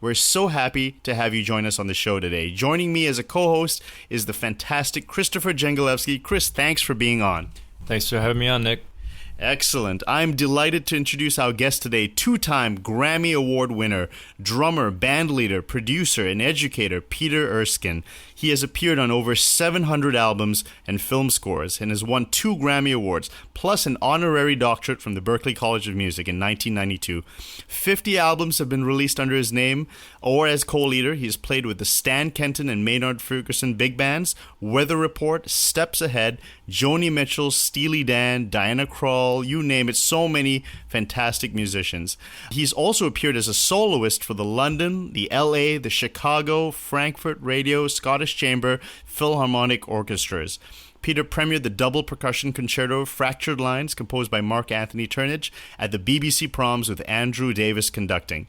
We're so happy to have you join us on the show today. Joining me as a co-host is the fantastic Christopher Jengalevsky. Chris, thanks for being on. Thanks for having me on, Nick. Excellent. I'm delighted to introduce our guest today, two-time Grammy Award winner, drummer, bandleader, producer, and educator, Peter Erskine. He has appeared on over 700 albums and film scores and has won 2 Grammy Awards, plus an honorary doctorate from the Berklee College of Music in 1992. 50 albums have been released under his name or as co-leader. He has played with the Stan Kenton and Maynard Ferguson big bands, Weather Report, Steps Ahead, Joni Mitchell, Steely Dan, Diana Krall, you name it, so many fantastic musicians. He's also appeared as a soloist for the London, the LA, the Chicago, Frankfurt Radio, Scottish Chamber, Philharmonic orchestras. Peter premiered the double percussion concerto Fractured Lines, composed by Mark Anthony Turnage, at the BBC Proms with Andrew Davis conducting,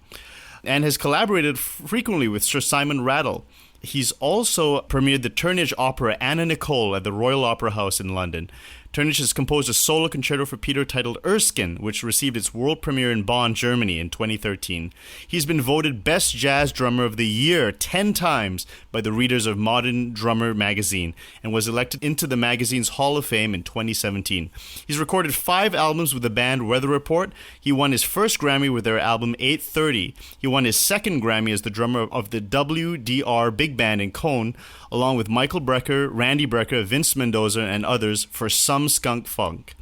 and has collaborated frequently with Sir Simon Rattle. He's also premiered the Turnage opera Anna Nicole at the Royal Opera House in London. Turnage has composed a solo concerto for Peter titled Erskine, which received its world premiere in Bonn, Germany in 2013. He's been voted Best Jazz Drummer of the Year 10 times by the readers of Modern Drummer magazine and was elected into the magazine's Hall of Fame in 2017. He's recorded 5 albums with the band Weather Report. He won his first Grammy with their album 830. He won his second Grammy as the drummer of the WDR Big Band in Cone, along with Michael Brecker, Randy Brecker, Vince Mendoza, and others for Some Skunk Funk.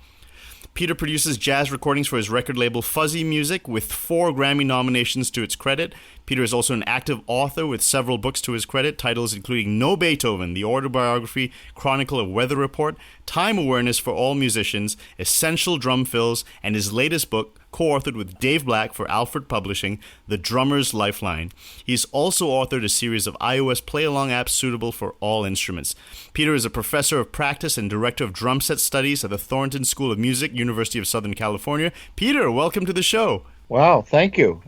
Peter produces jazz recordings for his record label Fuzzy Music with 4 Grammy nominations to its credit. Peter is also an active author with several books to his credit, titles including No Beethoven, The Autobiography, Chronicle of Weather Report, Time Awareness for All Musicians, Essential Drum Fills, and his latest book, co-authored with Dave Black for Alfred Publishing, The Drummer's Lifeline. He's also authored a series of iOS play-along apps suitable for all instruments. Peter is a professor of practice and director of drum set studies at the Thornton School of Music, University of Southern California. Peter, welcome to the show. Wow, thank you.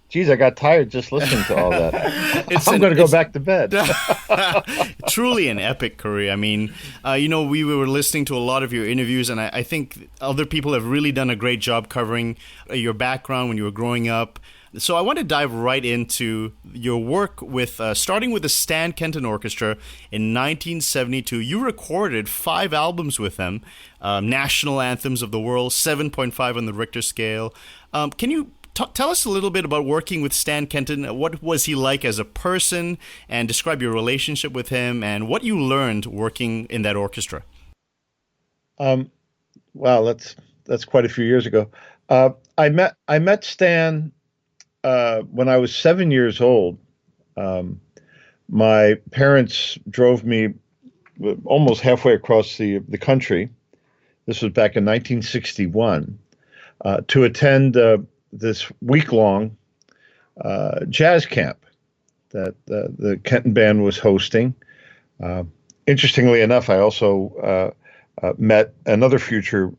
Geez, I got tired just listening to all that. I'm going to go back to bed. Truly an epic career. I mean, we were listening to a lot of your interviews, and I think other people have really done a great job covering your background when you were growing up. So I want to dive right into your work with, starting with the Stan Kenton Orchestra in 1972. You recorded 5 albums with them, National Anthems of the World, 7.5 on the Richter scale. Can you tell us a little bit about working with Stan Kenton? What was he like as a person, and describe your relationship with him and what you learned working in that orchestra? Wow, that's quite a few years ago. I met Stan when I was 7 years old. My parents drove me almost halfway across the country. This was back in 1961 to attend this week-long jazz camp that the Kenton Band was hosting. Interestingly enough, I also met another future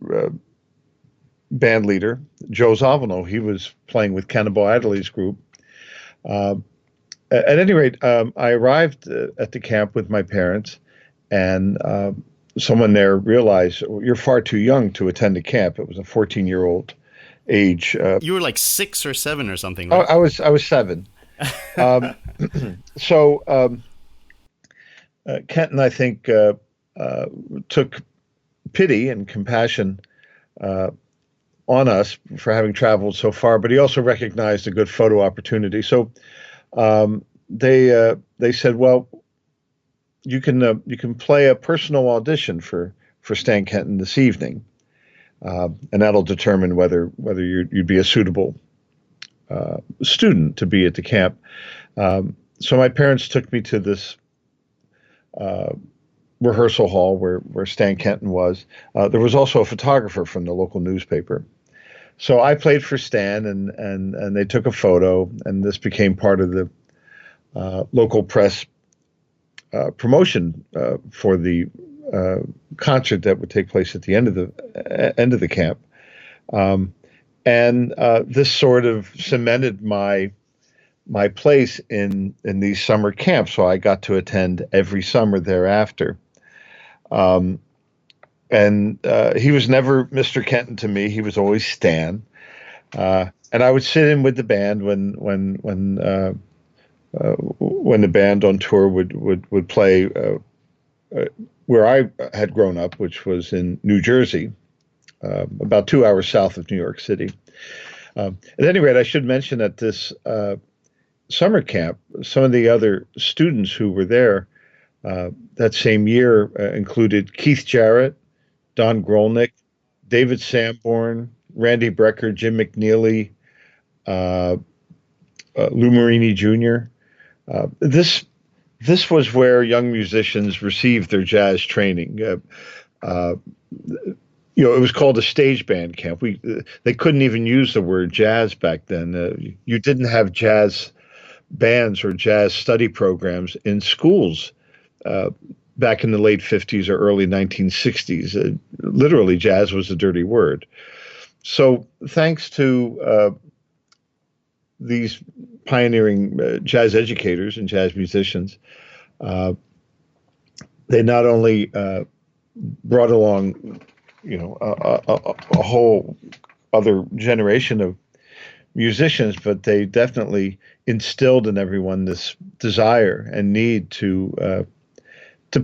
band leader, Joe Zawinul. He was playing with Cannonball Adderley's group. At any rate, I arrived at the camp with my parents, and someone there realized, you're far too young to attend a camp. It was a 14-year-old age. You were like 6 or 7 or something, right? I was 7. So Kenton, I think, took pity and compassion on us for having traveled so far, but he also recognized a good photo opportunity. So they said, well, you can play a personal audition for Stan Kenton this evening. And that'll determine whether you'd be a suitable student to be at the camp. So my parents took me to this rehearsal hall where Stan Kenton was. There was also a photographer from the local newspaper. So I played for Stan, and they took a photo, and this became part of the local press promotion for the concert that would take place at the end of the camp, and this sort of cemented my place in these summer camps. So I got to attend every summer thereafter. And he was never Mr. Kenton to me. He was always Stan. And I would sit in with the band when when the band on tour would play where I had grown up, which was in New Jersey, about 2 hours south of New York City. At any rate, I should mention that this summer camp, some of the other students who were there that same year included Keith Jarrett, Don Grolnick, David Sanborn, Randy Brecker, Jim McNeely, Lou Marini Jr. This was where young musicians received their jazz training. It was called a stage band camp. They couldn't even use the word jazz back then. You didn't have jazz bands or jazz study programs in schools back in the late 50s or early 1960s. Literally, jazz was a dirty word. So thanks to these pioneering jazz educators and jazz musicians, they not only brought along, a whole other generation of musicians, but they definitely instilled in everyone this desire and need to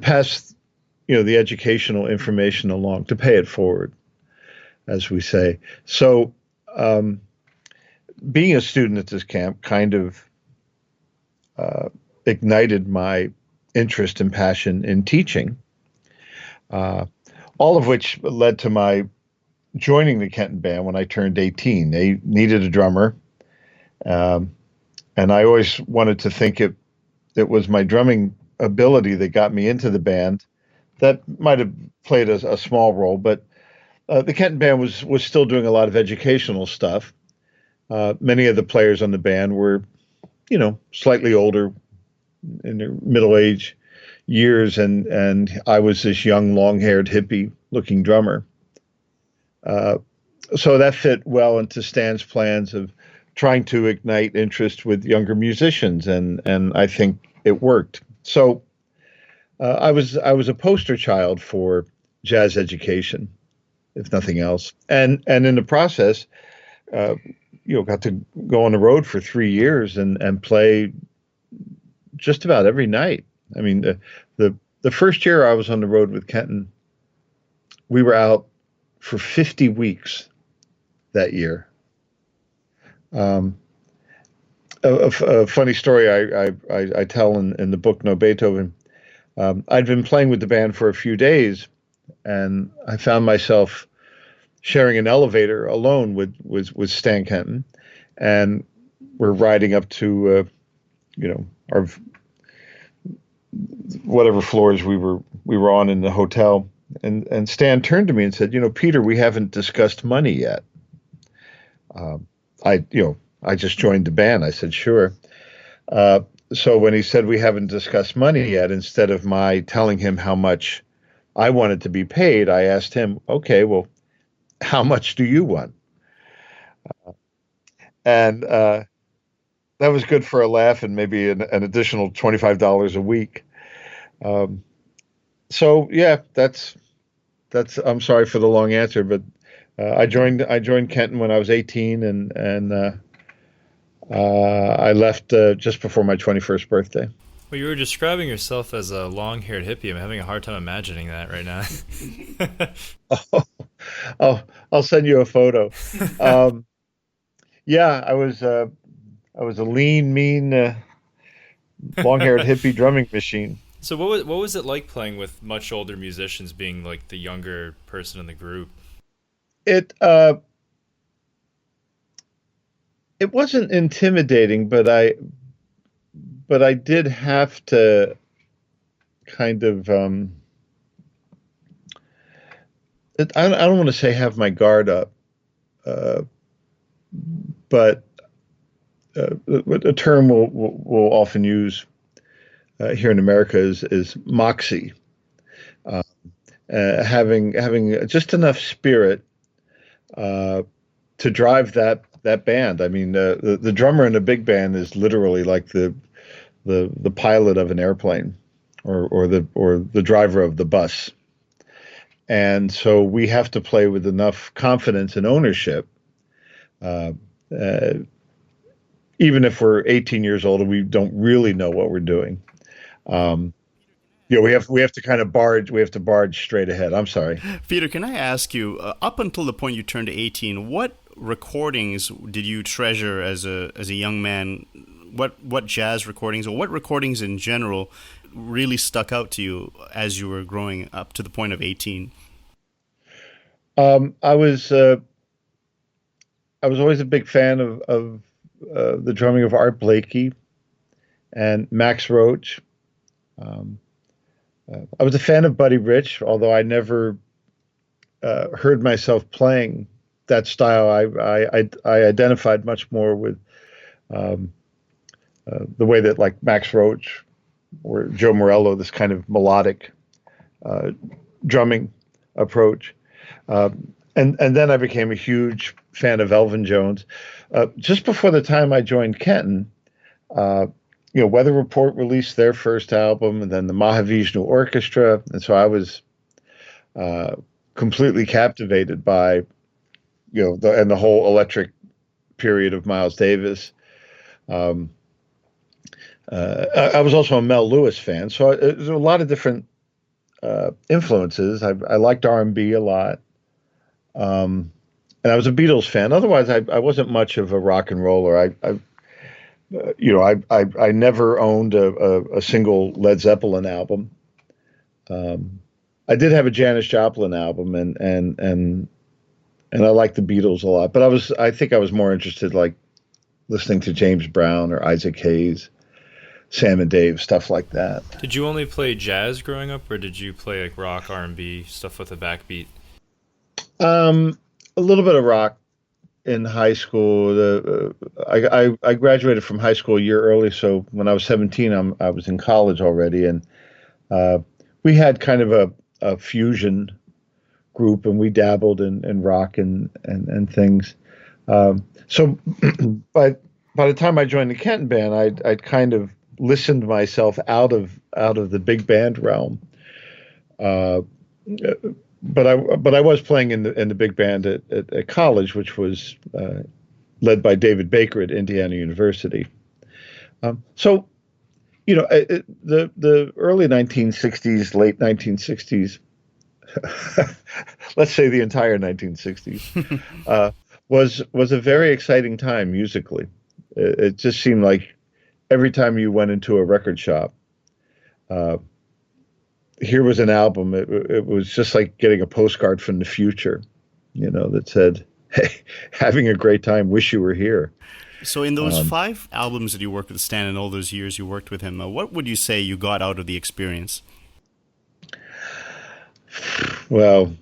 pass, the educational information along, to pay it forward, as we say. So, being a student at this camp kind of ignited my interest and passion in teaching, all of which led to my joining the Kenton Band when I turned 18. They needed a drummer, and I always wanted to think it was my drumming ability that got me into the band. That might have played a small role, but the Kenton Band was still doing a lot of educational stuff. Many of the players on the band were, slightly older, in their middle age years, and I was this young, long-haired, hippie-looking drummer. So that fit well into Stan's plans of trying to ignite interest with younger musicians, and I think it worked. So I was a poster child for jazz education, if nothing else, and in the process, got to go on the road for 3 years and play just about every night. I mean, the first year I was on the road with Kenton, we were out for 50 weeks that year. A funny story I tell in the book No Beethoven. I'd been playing with the band for a few days, and I found myself sharing an elevator alone with Stan Kenton, and we're riding up to our whatever floors we were on in the hotel, and Stan turned to me and said, Peter, we haven't discussed money yet. I just joined the band. I said, sure. So when he said we haven't discussed money yet, instead of my telling him how much I wanted to be paid, I asked him, okay, well, how much do you want? And that was good for a laugh and maybe an additional $25 a week. So yeah, that's. I'm sorry for the long answer, but I joined Kenton when I was 18, and I left just before my 21st birthday. Well, you were describing yourself as a long-haired hippie. I'm having a hard time imagining that right now. I'll send you a photo. Yeah, I was a lean, mean, long-haired hippie drumming machine. So what was it like playing with much older musicians, being like the younger person in the group? It wasn't intimidating, but I did have to kind of I don't want to say have my guard up, but a term we'll often use here in America is moxie, having just enough spirit to drive that band. I mean, the drummer in a big band is literally like the pilot of an airplane, or the driver of the bus. And so we have to play with enough confidence and ownership even if we're 18 years old and we don't really know what we're doing. We have to kind of barge straight ahead. I'm sorry. Peter, can I ask you, up until the point you turned 18, what recordings did you treasure as a young man? What jazz recordings, or what recordings in general, really stuck out to you as you were growing up to the point of 18? I was always a big fan of the drumming of Art Blakey and Max Roach. I was a fan of Buddy Rich, although I never heard myself playing that style. I identified much more with the way that, like, Max Roach or Joe Morello, this kind of melodic drumming approach. And then I became a huge fan of Elvin Jones. Just before the time I joined Kenton, Weather Report released their first album, and then the Mahavishnu Orchestra, and so I was completely captivated by the whole electric period of Miles Davis. I was also a Mel Lewis fan, so there's a lot of different influences. I liked R&B a lot, and I was a Beatles fan. Otherwise, I wasn't much of a rock and roller. I never owned a single Led Zeppelin album. I did have a Janis Joplin album, and I liked the Beatles a lot. But I think I was more interested, like, listening to James Brown or Isaac Hayes, Sam and Dave, stuff like that. Did you only play jazz growing up, or did you play like rock, R&B, stuff with a backbeat? A little bit of rock in high school. I graduated from high school a year early, so when I was 17, I was in college already, and we had kind of a fusion group, and we dabbled in rock and things. So by the time I joined the Kenton band, I'd kind of listened myself out of the big band realm. But I was playing in the big band at college, which was led by David Baker at Indiana University. The early 1960s, late 1960s, let's say the entire 1960s, was a very exciting time musically. It just seemed like every time you went into a record shop, here was an album. It was just like getting a postcard from the future, that said, "Hey, having a great time. Wish you were here." So in those 5 albums that you worked with Stan and all those years you worked with him, what would you say you got out of the experience? Well,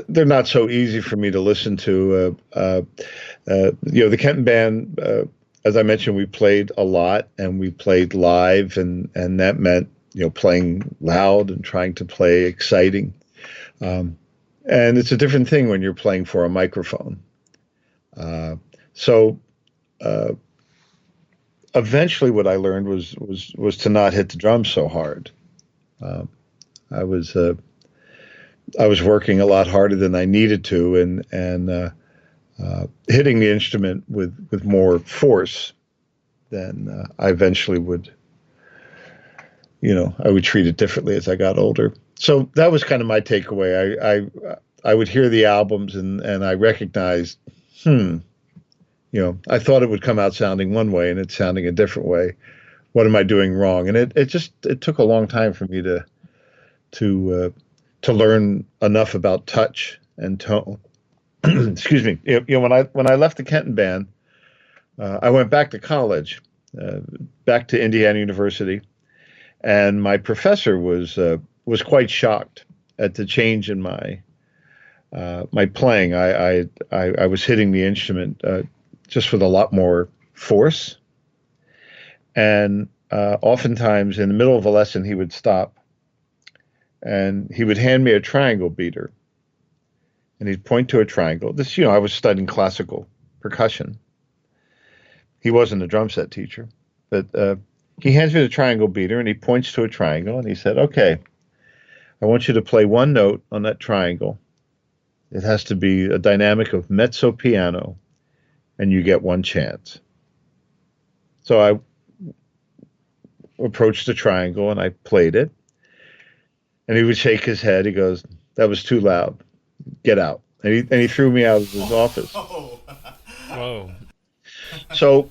they're not so easy for me to listen to. The Kenton band, as I mentioned, we played a lot, and we played live, and that meant playing loud and trying to play exciting. And it's a different thing when you're playing for a microphone. So eventually, what I learned was to not hit the drums so hard. I was working a lot harder than I needed to, and hitting the instrument with more force than I eventually would. I would treat it differently as I got older. So that was kind of my takeaway. I would hear the albums and I recognized, I thought it would come out sounding one way and it's sounding a different way. What am I doing wrong? And it took a long time for me to learn enough about touch and tone. Excuse me. When I left the Kenton band, I went back to college, back to Indiana University, and my professor was quite shocked at the change in my playing. I was hitting the instrument just with a lot more force, and oftentimes in the middle of a lesson he would stop, and he would hand me a triangle beater. And he'd point to a triangle. This, I was studying classical percussion. He wasn't a drum set teacher, but he hands me the triangle beater and he points to a triangle and he said, "Okay, I want you to play one note on that triangle. It has to be a dynamic of mezzo piano, and you get one chance. So I approached the triangle and I played it. And he would shake his head. He goes, "That was too loud. Get out." And he threw me out of his office. Whoa. So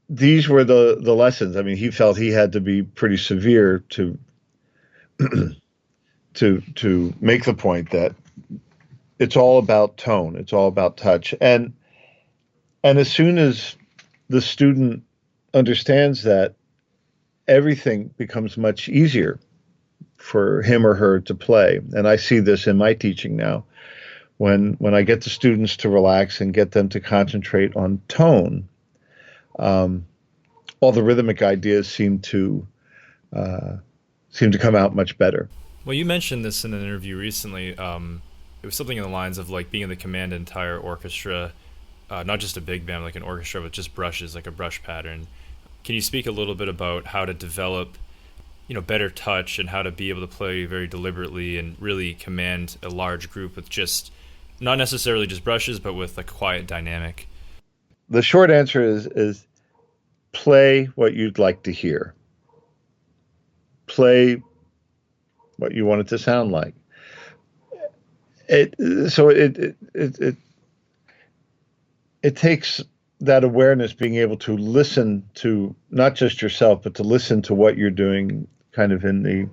these were the lessons. I mean, he felt he had to be pretty severe to to make the point that it's all about tone. It's all about touch. And as soon as the student understands that, everything becomes much easier for him or her to play. And I see this in my teaching now. When I get the students to relax and get them to concentrate on tone, all the rhythmic ideas seem to come out much better. Well, you mentioned this in an interview recently. It was something in the lines of like being able to command an entire orchestra, not just a big band, like an orchestra with just brushes, like a brush pattern. Can you speak a little bit about how to develop, better touch and how to be able to play very deliberately and really command a large group with just not necessarily just brushes, but with a quiet dynamic? The short answer is play what you'd like to hear. Play what you want it to sound like. It takes that awareness, being able to listen to not just yourself, but to listen to what you're doing kind of in the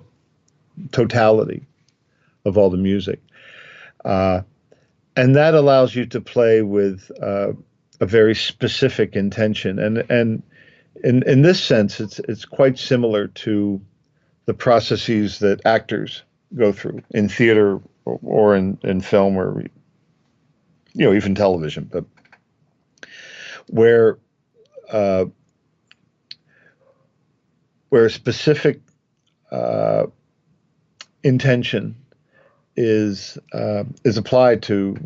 totality of all the music. And that allows you to play with a very specific intention. And in this sense, it's quite similar to the processes that actors go through in theater or in film or even television, but where a specific intention is applied to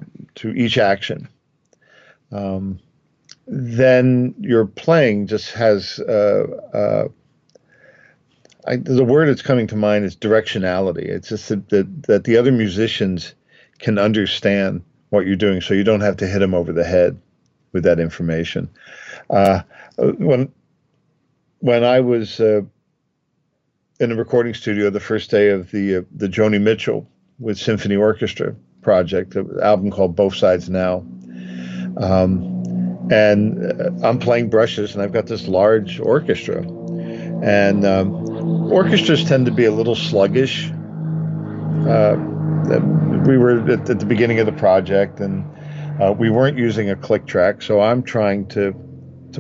each action, then your playing just has the word that's coming to mind is directionality. It's just that the other musicians can understand what you're doing, so you don't have to hit them over the head with that information. When I was in a recording studio the first day of the Joni Mitchell with Symphony Orchestra project, an album called Both Sides Now, and I'm playing brushes, and I've got this large orchestra, and orchestras tend to be a little sluggish. We were at the beginning of the project, and we weren't using a click track, so I'm trying to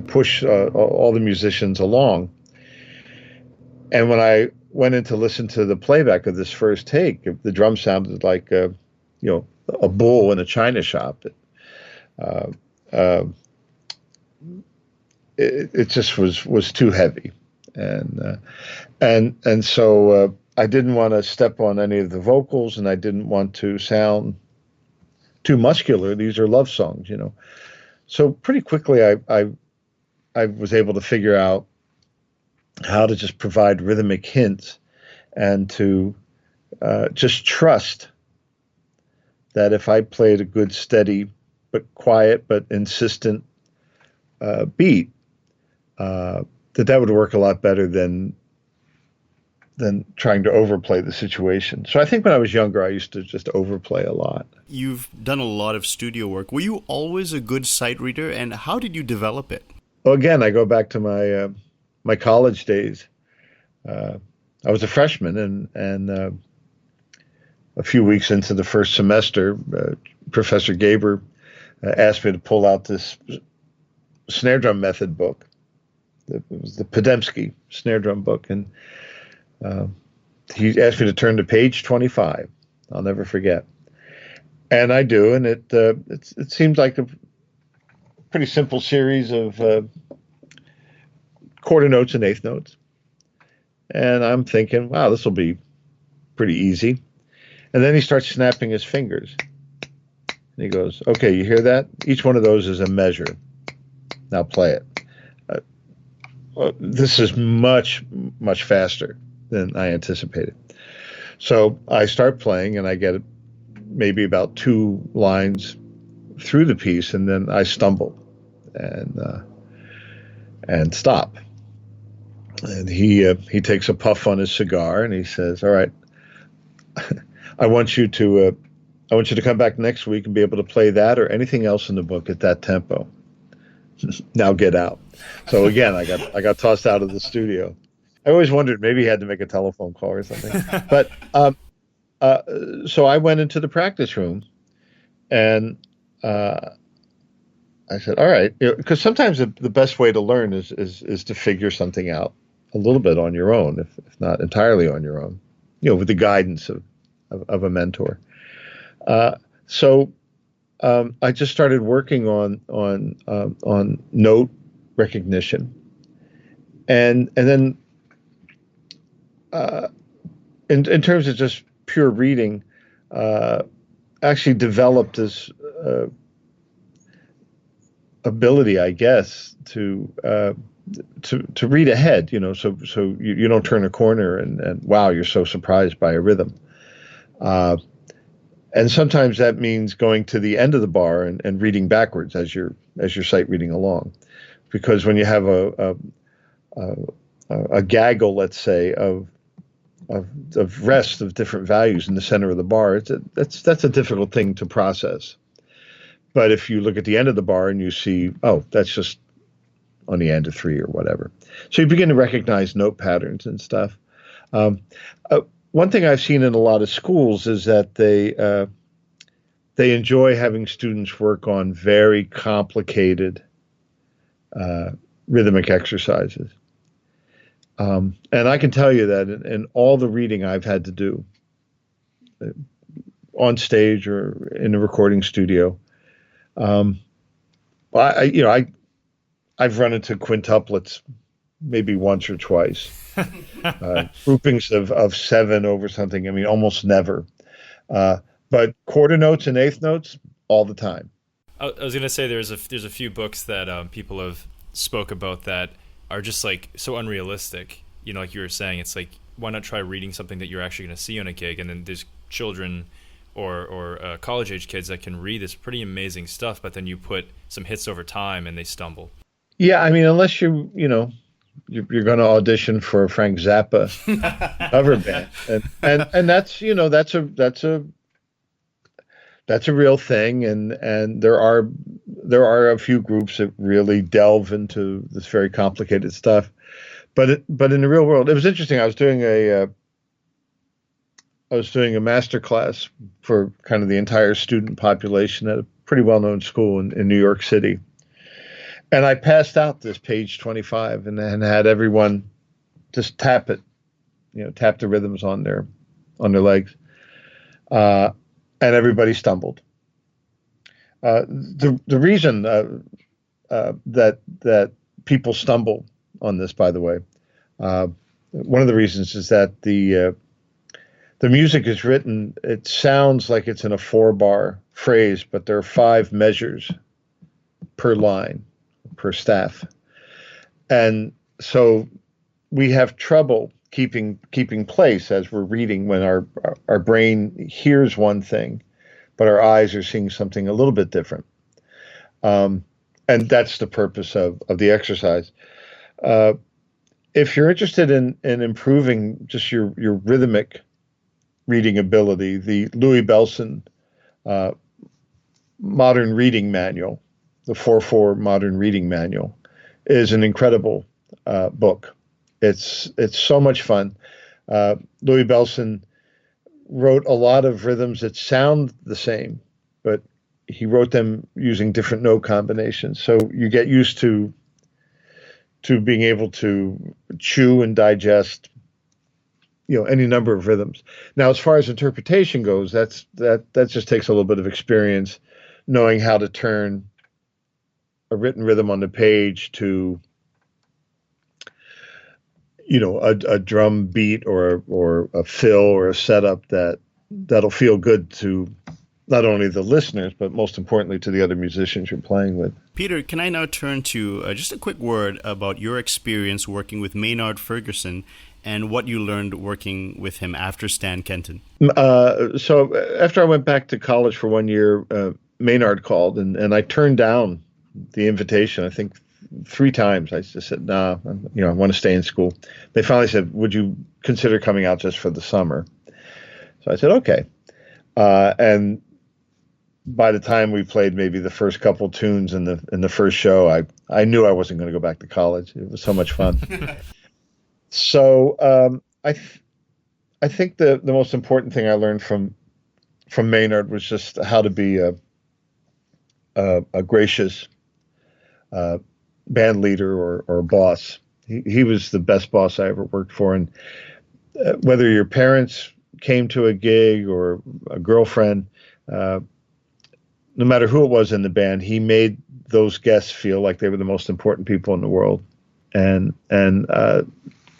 push all the musicians along. And when I went in to listen to the playback of this first take, the drum sounded like a bull in a china shop. It just was too heavy, and so I didn't want to step on any of the vocals, and I didn't want to sound too muscular. These are love songs, So pretty quickly, I was able to figure out how to just provide rhythmic hints and to just trust that if I played a good, steady, but quiet, but insistent beat, that would work a lot better than trying to overplay the situation. So I think when I was younger, I used to just overplay a lot. You've done a lot of studio work. Were you always a good sight reader, and how did you develop it? Well, again, I go back to my college days. I was a freshman, and a few weeks into the first semester, Professor Gaber asked me to pull out this snare drum method book. It was the Podemsky snare drum book, and he asked me to turn to page 25. I'll never forget. And I do, and it seems like a pretty simple series of quarter notes and eighth notes. And I'm thinking, wow, this will be pretty easy. And then he starts snapping his fingers. And he goes, okay, you hear that? Each one of those is a measure. Now play it. This is much, much faster than I anticipated. So I start playing, and I get maybe about 2 lines through the piece, and then I stumble and stop. And he takes a puff on his cigar and he says, "All right, I want you to come back next week and be able to play that or anything else in the book at that tempo. Now get out." So again, I got tossed out of the studio. I always wondered, maybe he had to make a telephone call or something. But so I went into the practice room, and I said, "All right," because sometimes the best way to learn is to figure something out a little bit on your own, if not entirely on your own, with the guidance of a mentor. So I just started working on note recognition, and then in terms of just pure reading, actually developed this ability, I guess, to read ahead. So you don't turn a corner and wow, you're so surprised by a rhythm. And sometimes that means going to the end of the bar and reading backwards as you're sight reading along, because when you have a gaggle, let's say, of rest of different values in the center of the bar, that's a difficult thing to process. But if you look at the end of the bar and you see, oh, that's just on the end of 3 or whatever, so you begin to recognize note patterns and stuff. One thing I've seen in a lot of schools is that they enjoy having students work on very complicated rhythmic exercises. And I can tell you that in all the reading I've had to do on stage or in a recording studio, I've run into quintuplets maybe once or twice. Groupings of 7 over something, I mean, almost never. But quarter notes and eighth notes all the time. I was going to say there's a few books that people have spoke about that are just like so unrealistic. Like you were saying, it's like, why not try reading something that you're actually going to see on a gig? And then there's children or college age kids that can read this pretty amazing stuff, but then you put some hits over time and they stumble. Yeah, I mean, unless you're going to audition for a Frank Zappa cover band, and that's a real thing, and there are a few groups that really delve into this very complicated stuff, but in the real world, it was interesting. I was doing a master class for kind of the entire student population at a pretty well-known school in New York City. And I passed out this page 25 and had everyone just tap it, tap the rhythms on their legs. And everybody stumbled. The reason that people stumble on this, by the way, one of the reasons is that the music is written, it sounds like it's in a 4-bar phrase, but there are 5 measures per line, per staff. And so we have trouble keeping place as we're reading when our brain hears one thing, but our eyes are seeing something a little bit different. And that's the purpose of the exercise. If you're interested in improving just your rhythmic reading ability, the Louis Bellson Modern Reading Manual, the 4/4 Modern Reading Manual, is an incredible book. It's so much fun. Louis Bellson wrote a lot of rhythms that sound the same, but he wrote them using different note combinations. So you get used to being able to chew and digest, any number of rhythms. Now, as far as interpretation goes, that just takes a little bit of experience, knowing how to turn a written rhythm on the page to a drum beat or a fill or a setup that'll feel good to not only the listeners, but most importantly to the other musicians you're playing with. Peter, can I now turn to just a quick word about your experience working with Maynard Ferguson and what you learned working with him after Stan Kenton? So after I went back to college for 1 year, Maynard called, and I turned down the invitation, I think 3 times. I just said, nah, I want to stay in school. They finally said, would you consider coming out just for the summer? So I said, okay. And by the time we played maybe the first couple tunes in the first show, I knew I wasn't going to go back to college. It was so much fun. So I think the most important thing I learned from Maynard was just how to be a gracious band leader or boss. He was the best boss I ever worked for. And whether your parents came to a gig or a girlfriend, no matter who it was in the band, he made those guests feel like they were the most important people in the world. And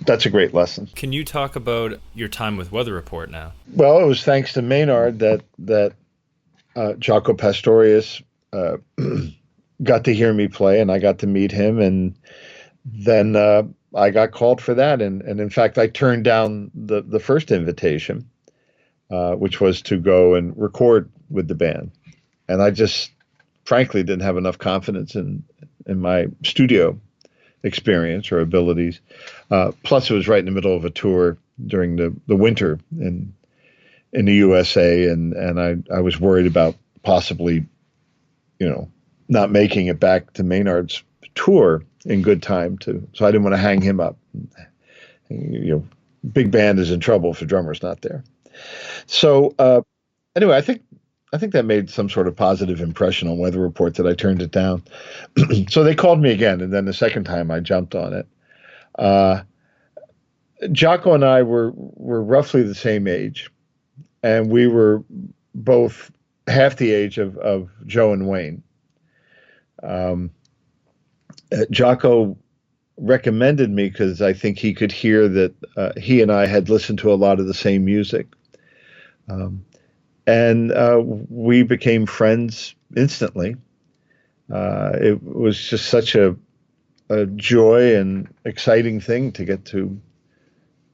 that's a great lesson. Can you talk about your time with Weather Report now? Well, it was thanks to Maynard that Jaco Pastorius got to hear me play, and I got to meet him, and then I got called for that. And in fact, I turned down the first invitation, which was to go and record with the band. And I just, frankly, didn't have enough confidence in my studio experience or abilities. Plus, it was right in the middle of a tour during the winter in the USA, and I was worried about possibly, not making it back to Maynard's tour in good time so I didn't want to hang him up. Big band is in trouble if the drummer's not there. So anyway, I think that made some sort of positive impression on Weather Report that I turned it down. So they called me again, and then the second time I jumped on it. Jaco and I were roughly the same age, and we were both half the age of Joe and Wayne. Jaco recommended me because I think he could hear that he and I had listened to a lot of the same music. And we became friends instantly. It was just such a joy and exciting thing to get to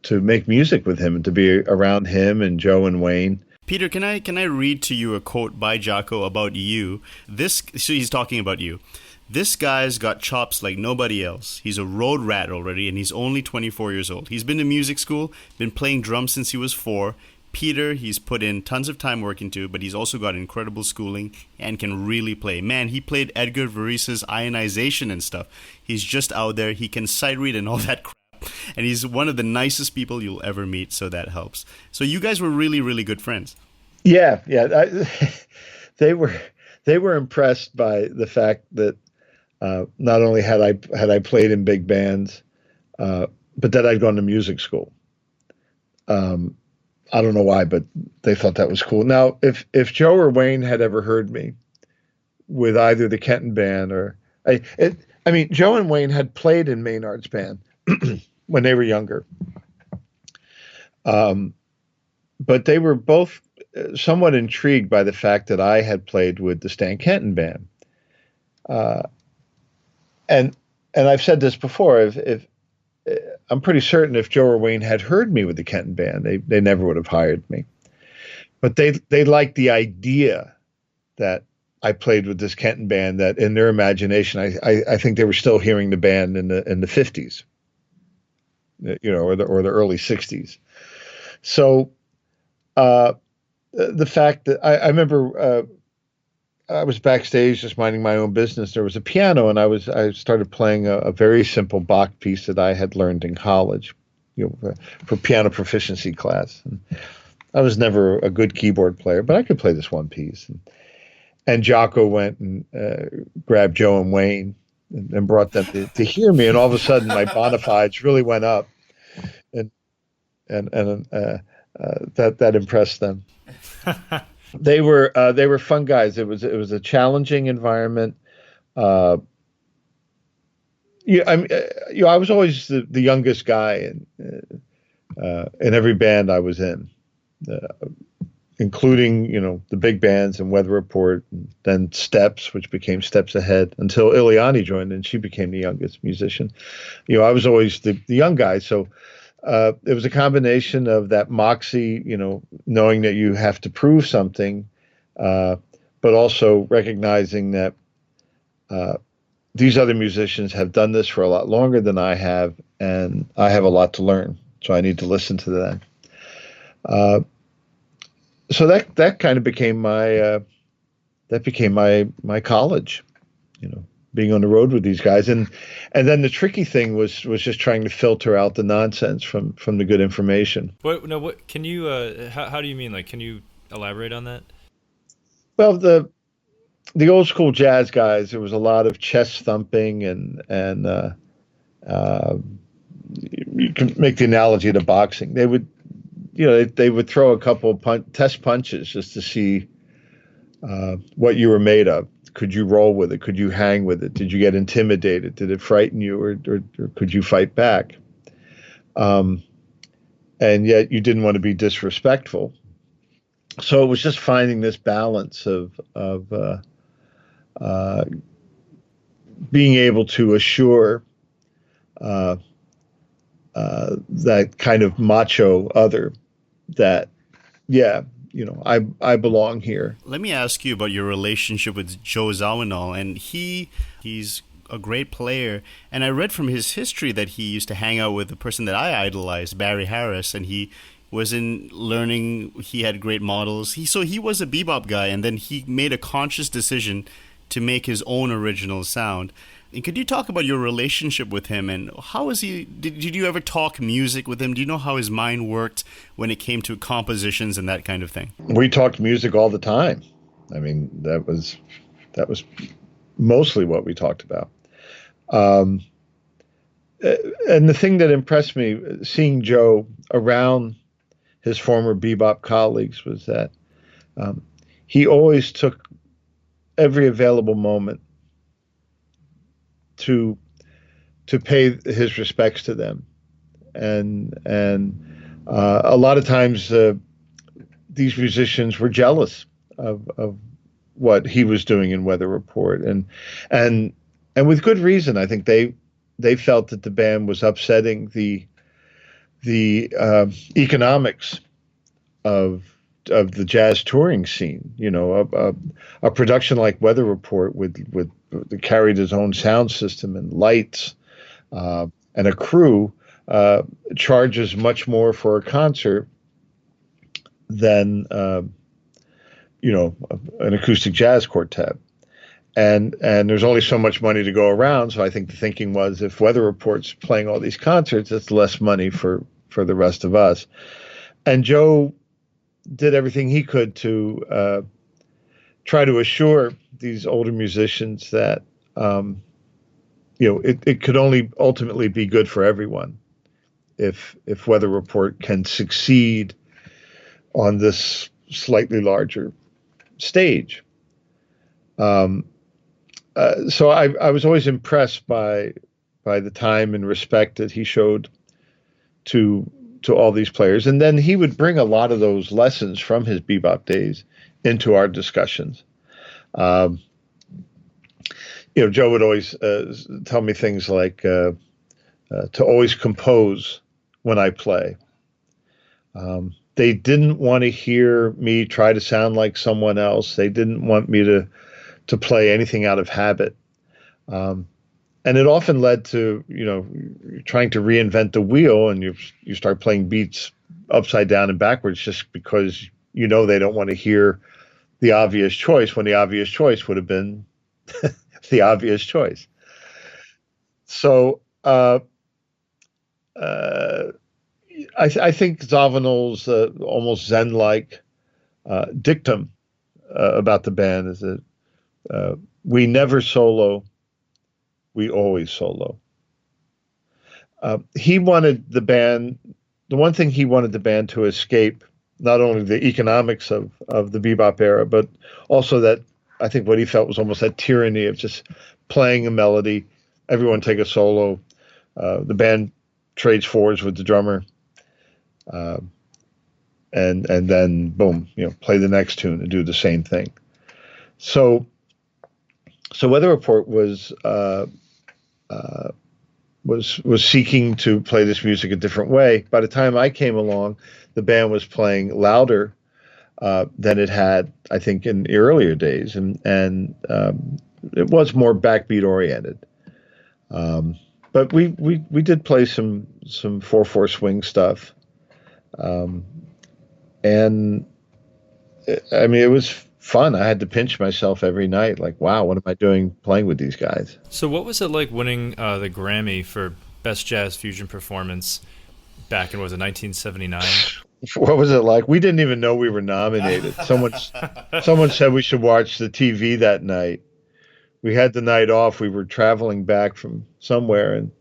make music with him and to be around him and Joe and Wayne. Peter, can I read to you a quote by Jaco about you? So he's talking about you. This guy's got chops like nobody else. He's a road rat already, and he's only 24 years old. He's been to music school, been playing drums since he was 4. Peter, he's put in tons of time working to, but he's also got incredible schooling and can really play. Man, he played Edgar Varese's Ionization and stuff. He's just out there. He can sight read and all that crap. And he's one of the nicest people you'll ever meet, so that helps. So you guys were really, really good friends. Yeah. They were impressed by the fact that not only had I played in big bands, but that I'd gone to music school. I don't know why, but they thought that was cool. Now, if Joe or Wayne had ever heard me with either the Kenton band or Joe and Wayne had played in Maynard's band when they were younger, but they were both somewhat intrigued by the fact that I had played with the Stan Kenton band. And I've said this before, if I'm pretty certain if Joe or Wayne had heard me with the Kenton band, they never would have hired me. But they liked the idea that I played with this Kenton band, that in their imagination, I think they were still hearing the band in the 50s, or the early 60s. So the fact that I remember I was backstage just minding my own business. There was a piano, and I started playing a very simple Bach piece that I had learned in college, for piano proficiency class. And I was never a good keyboard player, but I could play this one piece. And Jaco went and grabbed Joe and Wayne and brought them to hear me, and all of a sudden my bona fides really went up, and that impressed them. They were fun guys. It was a challenging environment. I was always the youngest guy in every band I was in, including the big bands and Weather Report, and then Steps, which became Steps Ahead, until Ileani joined and she became the youngest musician. I was always the young guy, so. It was a combination of that moxie, knowing that you have to prove something, but also recognizing that these other musicians have done this for a lot longer than I have, and I have a lot to learn. So I need to listen to them. So that kind of became my college, being on the road with these guys, and then the tricky thing was just trying to filter out the nonsense from the good information. What can you? How do you mean? Like, can you elaborate on that? Well, the old school jazz guys, there was a lot of chest thumping, and you can make the analogy to boxing. They would, they would throw a couple of test punches just to see what you were made of. Could you roll with it? Could you hang with it? Did you get intimidated? Did it frighten you, or could you fight back? And yet you didn't want to be disrespectful. So it was just finding this balance of being able to assure that kind of macho other that, I belong here. Let me ask you about your relationship with Joe Zawinul, and he's a great player, and I read from his history that he used to hang out with the person that I idolized, Barry Harris, and he was in learning, he had great models. So he was a bebop guy, and then he made a conscious decision to make his own original sound. And could you talk about your relationship with him, and how is he? Did you ever talk music with him? Do you know how his mind worked when it came to compositions and that kind of thing? We talked music all the time. I mean, that was mostly what we talked about. And the thing that impressed me, seeing Joe around his former bebop colleagues, was that he always took every available moment to pay his respects to them, and a lot of times these musicians were jealous of what he was doing in Weather Report, and with good reason. I think they felt that the band was upsetting the economics of the jazz touring scene. A production like Weather Report with carried his own sound system and lights and a crew charges much more for a concert than an acoustic jazz quartet. And there's only so much money to go around, so I think the thinking was, if Weather Report's playing all these concerts, it's less money for the rest of us. And Joe did everything he could to try to assure these older musicians that it could only ultimately be good for everyone if Weather Report can succeed on this slightly larger stage. So I was always impressed by the time and respect that he showed to all these players. And then he would bring a lot of those lessons from his bebop days into our discussions. Joe would always tell me things like to always compose when I play. They didn't want to hear me try to sound like someone else. They didn't want me to play anything out of habit. And it often led to, trying to reinvent the wheel, and you start playing beats upside down and backwards just because they don't want to hear the obvious choice, when the obvious choice would have been the obvious choice. So I think Zawinul's almost Zen-like dictum about the band is that we never solo, we always solo. He wanted the band, the one thing he wanted the band to escape, not only the economics of the bebop era, but also that, I think what he felt was almost that tyranny of just playing a melody, everyone take a solo, the band trades forwards with the drummer, and then boom, play the next tune and do the same thing. So Weather Report was seeking to play this music a different way. By the time I came along, the band was playing louder, than it had, I think, in the earlier days, and it was more backbeat oriented. But we did play some 4/4 swing stuff, and I mean, it was fun. I had to pinch myself every night, like, wow, what am I doing playing with these guys? So what was it like winning the Grammy for Best Jazz Fusion Performance back in, was it 1979? What was it like? We didn't even know we were nominated. Someone said we should watch the TV that night. We had the night off. We were traveling back from somewhere, and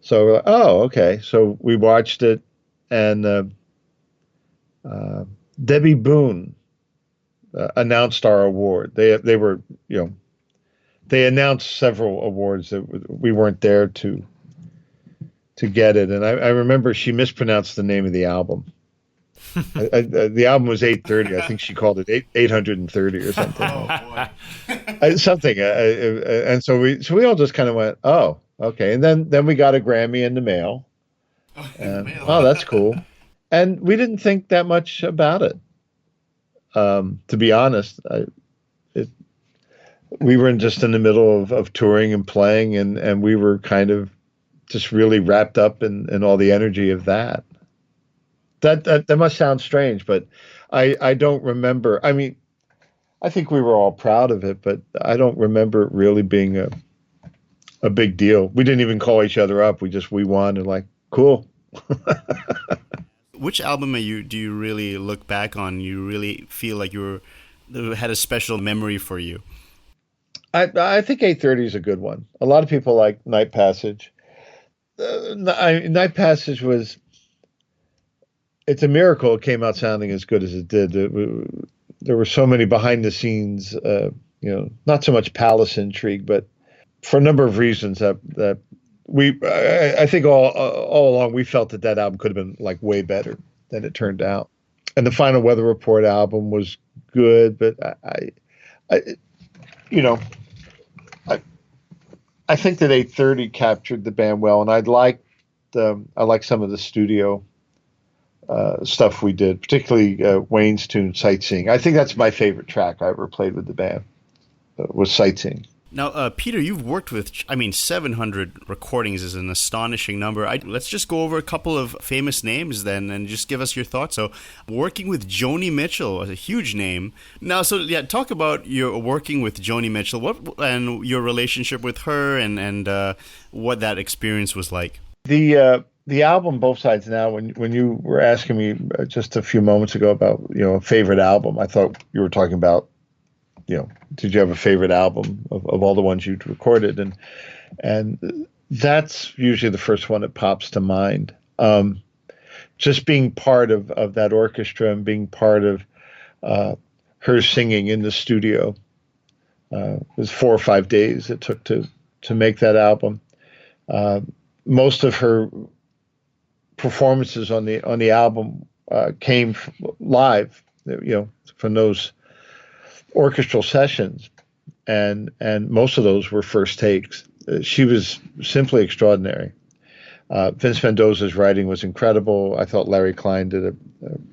so we're like, oh, okay. So we watched it, and Debbie Boone announced our award. They were, they announced several awards that we weren't there to get it, and I remember she mispronounced the name of the album. The album was 830. I think she called it 830 or something. Oh boy. Something. And so we all just kind of went, oh, okay. And then we got a Grammy in the mail. Oh, that's cool. And we didn't think that much about it. To be honest, we were just in the middle of touring and playing, and we were kind of just really wrapped up in all the energy of that. That must sound strange, but I don't remember. I mean, I think we were all proud of it, but I don't remember it really being a big deal. We didn't even call each other up. We won, and like, cool. Which album do you really look back on? You really feel like had a special memory for you? I think 830 is a good one. A lot of people like Night Passage. Night Passage was. It's a miracle it came out sounding as good as it did. There were so many behind the scenes, not so much palace intrigue, but for a number of reasons that I think all along we felt that album could have been like way better than it turned out. And the Final Weather Report album was good, but I think that 830 captured the band well, and I like some of the studio stuff we did, particularly Wayne's tune "Sightseeing." I think that's my favorite track I ever played with the band. Was "Sightseeing." Now, Peter, you've worked with, 700 recordings is an astonishing number. Let's just go over a couple of famous names then and just give us your thoughts. So, working with Joni Mitchell, a huge name. Now, talk about your working with Joni Mitchell, and your relationship with her, and what that experience was like. The album, Both Sides Now, when you were asking me just a few moments ago about, a favorite album, I thought you were talking about, did you have a favorite album of all the ones you'd recorded? And that's usually the first one that pops to mind. Just being part of that orchestra and being part of her singing in the studio. It was 4 or 5 days it took to make that album. Most of her performances on the album came live, from those orchestral sessions, and most of those were first takes. She was simply extraordinary. Vince Mendoza's writing was incredible. I thought Larry Klein did a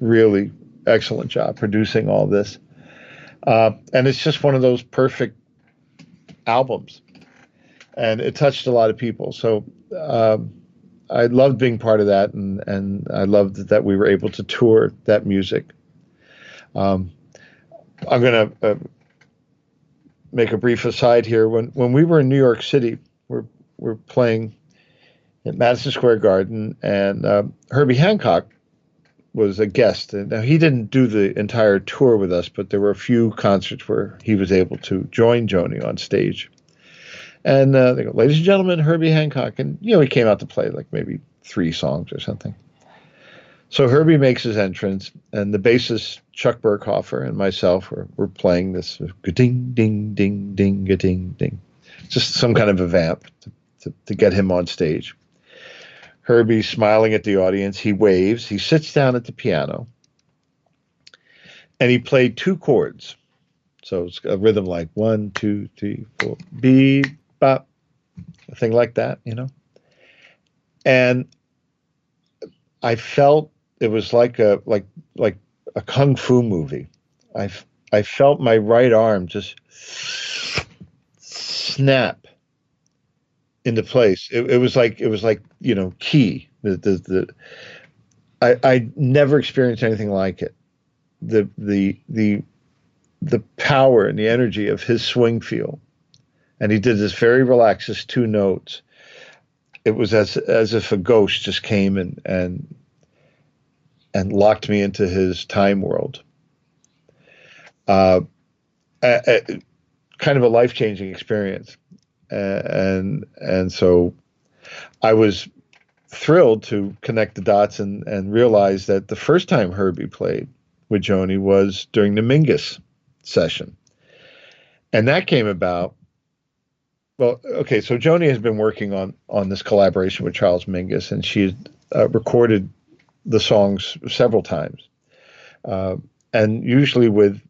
really excellent job producing all this, and it's just one of those perfect albums, and it touched a lot of people. So I loved being part of that, and I loved that we were able to tour that music. I'm going to make a brief aside here. When we were in New York City, we're playing at Madison Square Garden, and Herbie Hancock was a guest. And now he didn't do the entire tour with us, but there were a few concerts where he was able to join Joni on stage. And they go, "Ladies and gentlemen, Herbie Hancock." And, he came out to play like maybe 3 songs or something. So Herbie makes his entrance, and the bassist Chuck Berghofer and myself were playing this ding ding ding ding ding ding, just some kind of a vamp to get him on stage. Herbie's smiling at the audience. He waves. He sits down at the piano, and he played 2 chords. So it's a rhythm like 1, 2, 3, 4, beep, bop, a thing like that, And I felt it was like a a kung fu movie. I felt my right arm just snap into place. It was like key. I never experienced anything like it. The power and the energy of his swing feel, and he did this very relaxed, just two notes. It was as if a ghost just came and locked me into his time world. Kind of a life-changing experience, and so I was thrilled to connect the dots and realize that the first time Herbie played with Joni was during the Mingus session. And that came about, well, okay, so Joni has been working on this collaboration with Charles Mingus, and she recorded the songs several times, and usually with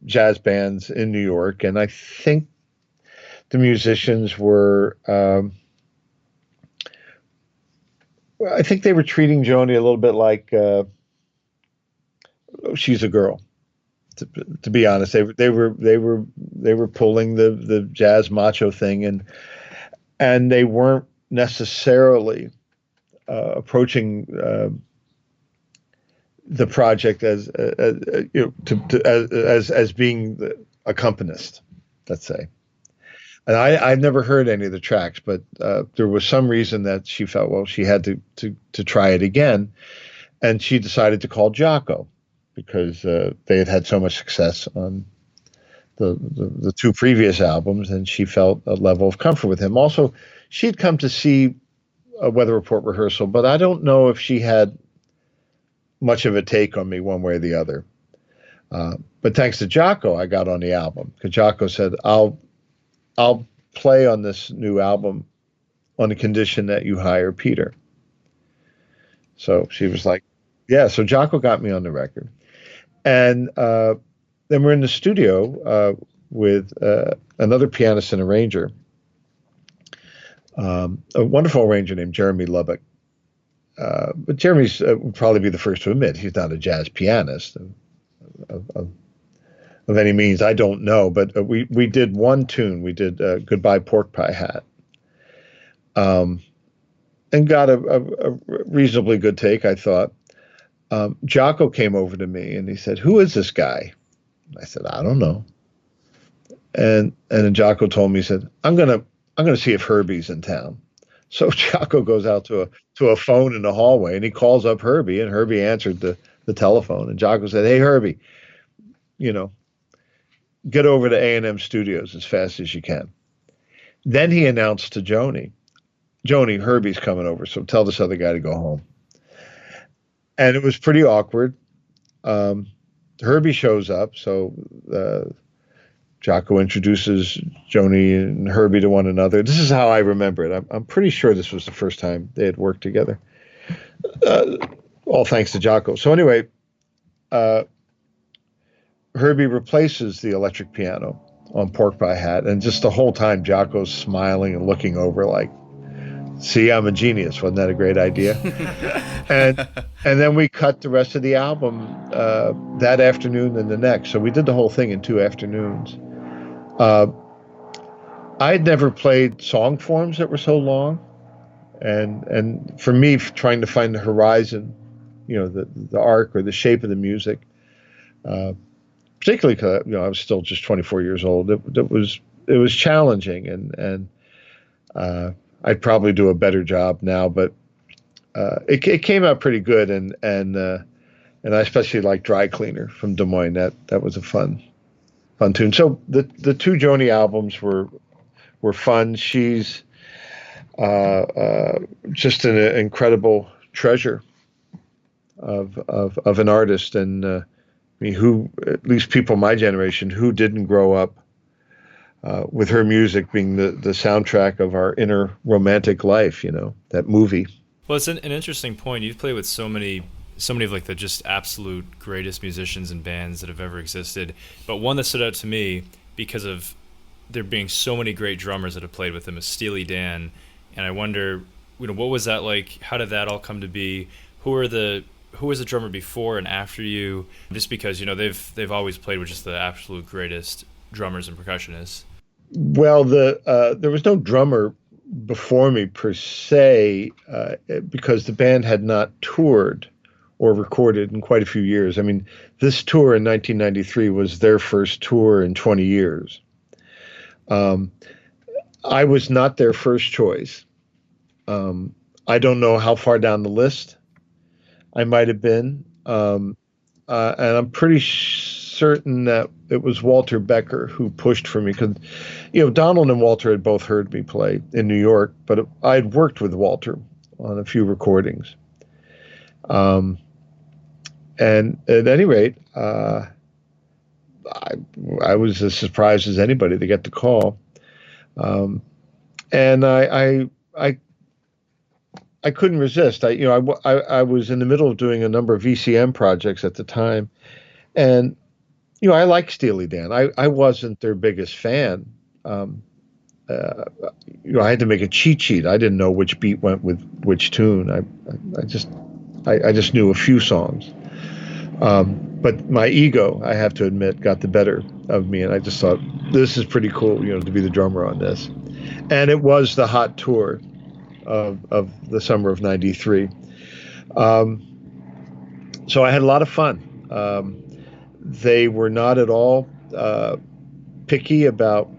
jazz bands in New York. And I think the musicians were... I think they were treating Joni a little bit like she's a girl. To be honest, they were pulling the jazz macho thing, and they weren't necessarily approaching the project as being the accompanist, let's say. And I've never heard any of the tracks, but there was some reason that she felt, well, she had to try it again. And she decided to call Jaco because they had so much success on the two previous albums, and she felt a level of comfort with him. Also, she'd come to see a Weather Report rehearsal, but I don't know if she had much of a take on me one way or the other. But thanks to Jaco, I got on the album, because Jaco said, I'll play on this new album on the condition that you hire Peter. So she was like, yeah, so Jaco got me on the record. And then we're in the studio with another pianist and arranger, a wonderful arranger named Jeremy Lubbock. But Jeremy's would probably be the first to admit he's not a jazz pianist of any means. I don't know, but we did one tune. We did Goodbye Pork Pie Hat, and got a reasonably good take, I thought. Jaco came over to me and he said, "Who is this guy?" I said, "I don't know." And then Jaco told me, he said, I'm gonna see if Herbie's in town." So Jaco goes out to a phone in the hallway, and he calls up Herbie, and Herbie answered the telephone, and Jaco said, "Hey, Herbie, get over to A&M Studios as fast as you can." Then he announced to Joni, "Herbie's coming over, so tell this other guy to go home." And it was pretty awkward. Herbie shows up, so Jaco introduces Joni and Herbie to one another. This is how I remember it. I'm pretty sure this was the first time they had worked together. All thanks to Jaco. So anyway, Herbie replaces the electric piano on Pork Pie Hat, and just the whole time Jaco's smiling and looking over like, "See, I'm a genius. Wasn't that a great idea?" and then we cut the rest of the album that afternoon and the next. So we did the whole thing in 2 afternoons. I'd never played song forms that were so long, and for me, trying to find the horizon, the arc or the shape of the music, particularly because I was still just 24 years old. It was challenging, and I'd probably do a better job now, but it came out pretty good, and I especially like Dry Cleaner from Des Moines. That was a fun tune. So the 2 Joni albums were fun. She's just an incredible treasure of an artist, and who, at least people my generation, who didn't grow up with her music being the soundtrack of our inner romantic life, that movie. Well, it's an interesting point. You've played with so many of like the just absolute greatest musicians and bands that have ever existed. But one that stood out to me because of there being so many great drummers that have played with them is Steely Dan. And I wonder, what was that like? How did that all come to be? Who are the who was the drummer before and after you? Just because, they've always played with just the absolute greatest drummers and percussionists. Well, there was no drummer before me per se, because the band had not toured or recorded in quite a few years. I mean, this tour in 1993 was their first tour in 20 years. I was not their first choice. I don't know how far down the list I might have been. And I'm pretty certain that it was Walter Becker who pushed for me, because, Donald and Walter had both heard me play in New York, but I'd worked with Walter on a few recordings. And at any rate, I was as surprised as anybody to get the call. And I couldn't resist. I was in the middle of doing a number of VCM projects at the time, and I like Steely Dan. I wasn't their biggest fan. I had to make a cheat sheet. I didn't know which beat went with which tune. I just knew a few songs. But my ego, I have to admit, got the better of me, and I just thought, this is pretty cool, to be the drummer on this. And it was the hot tour of the summer of '93. So I had a lot of fun. They were not at all picky about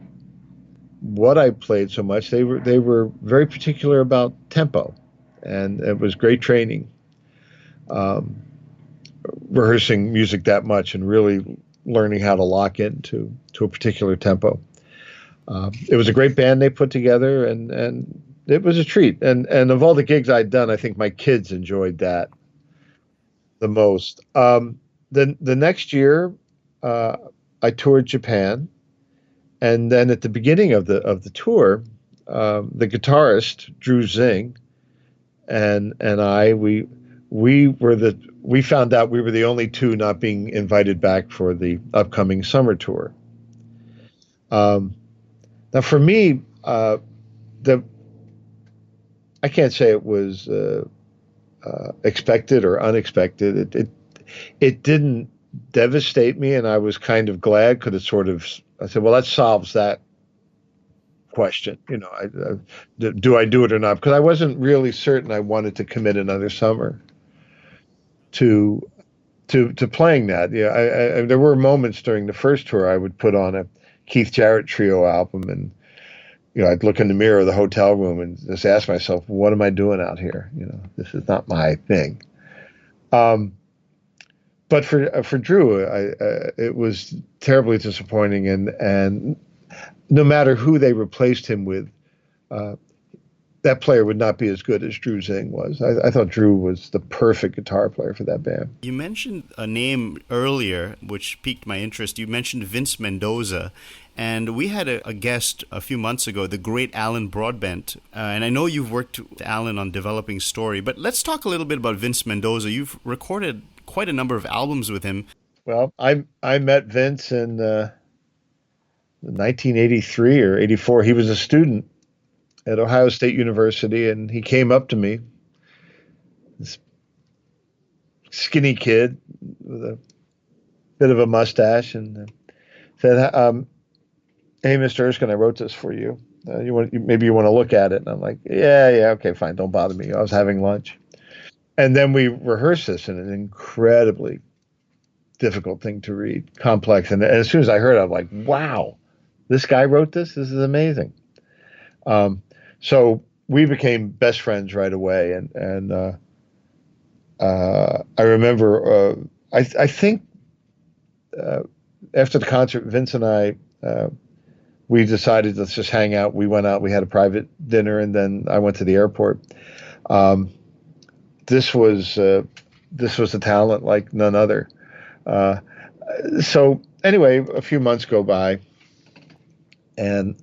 what I played so much. They were very particular about tempo, and it was great training. Rehearsing music that much and really learning how to lock into a particular tempo. It was a great band they put together, and it was a treat. And of all the gigs I'd done, I think my kids enjoyed that the most. The next year, I toured Japan, and then at the beginning of the tour, the guitarist Drew Zing and I, we found out we were the only two not being invited back for the upcoming summer tour. Now, for me, I can't say it was expected or unexpected. It didn't devastate me, and I was kind of glad, because I said, well, that solves that question. Do I do it or not? Because I wasn't really certain I wanted to commit another summer to playing that. Yeah, there were moments during the first tour I would put on a Keith Jarrett trio album, and I'd look in the mirror of the hotel room and just ask myself, what am I doing out here? This is not my thing. But for Drew, it was terribly disappointing, and no matter who they replaced him with, that player would not be as good as Drew Zing was. I thought Drew was the perfect guitar player for that band. You mentioned a name earlier, which piqued my interest. You mentioned Vince Mendoza, and we had a guest a few months ago, the great Alan Broadbent, and I know you've worked with Alan on developing Story, but let's talk a little bit about Vince Mendoza. You've recorded quite a number of albums with him. Well, I met Vince in 1983 or 84. He was a student at Ohio State University, and he came up to me, this skinny kid with a bit of a mustache, and said, "Hey, Mr. Erskine, I wrote this for you. Maybe you want to look at it?" And I'm like, "Yeah, okay, fine. Don't bother me. I was having lunch." And then we rehearsed this in an incredibly difficult thing to read, complex. And as soon as I heard it, I'm like, "Wow, this guy wrote this? This is amazing." So we became best friends right away, and I remember I think after the concert, Vince and I we decided, let's just hang out. We went out, we had a private dinner, and then I went to the airport. This was a talent like none other. So anyway, a few months go by, and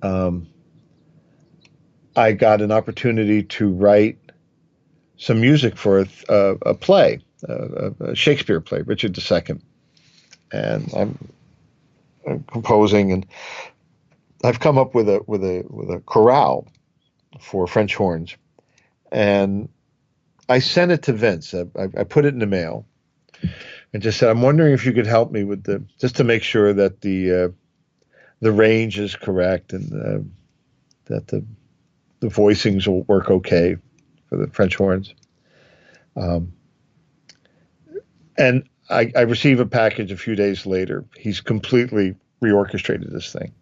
I got an opportunity to write some music for a play, a Shakespeare play, Richard II. And I'm composing, and I've come up with a chorale for French horns, and I sent it to Vince. I put it in the mail and just said, I'm wondering if you could help me with just to make sure that the range is correct and that the voicings will work okay for the French horns. And I receive a package a few days later. He's completely reorchestrated this thing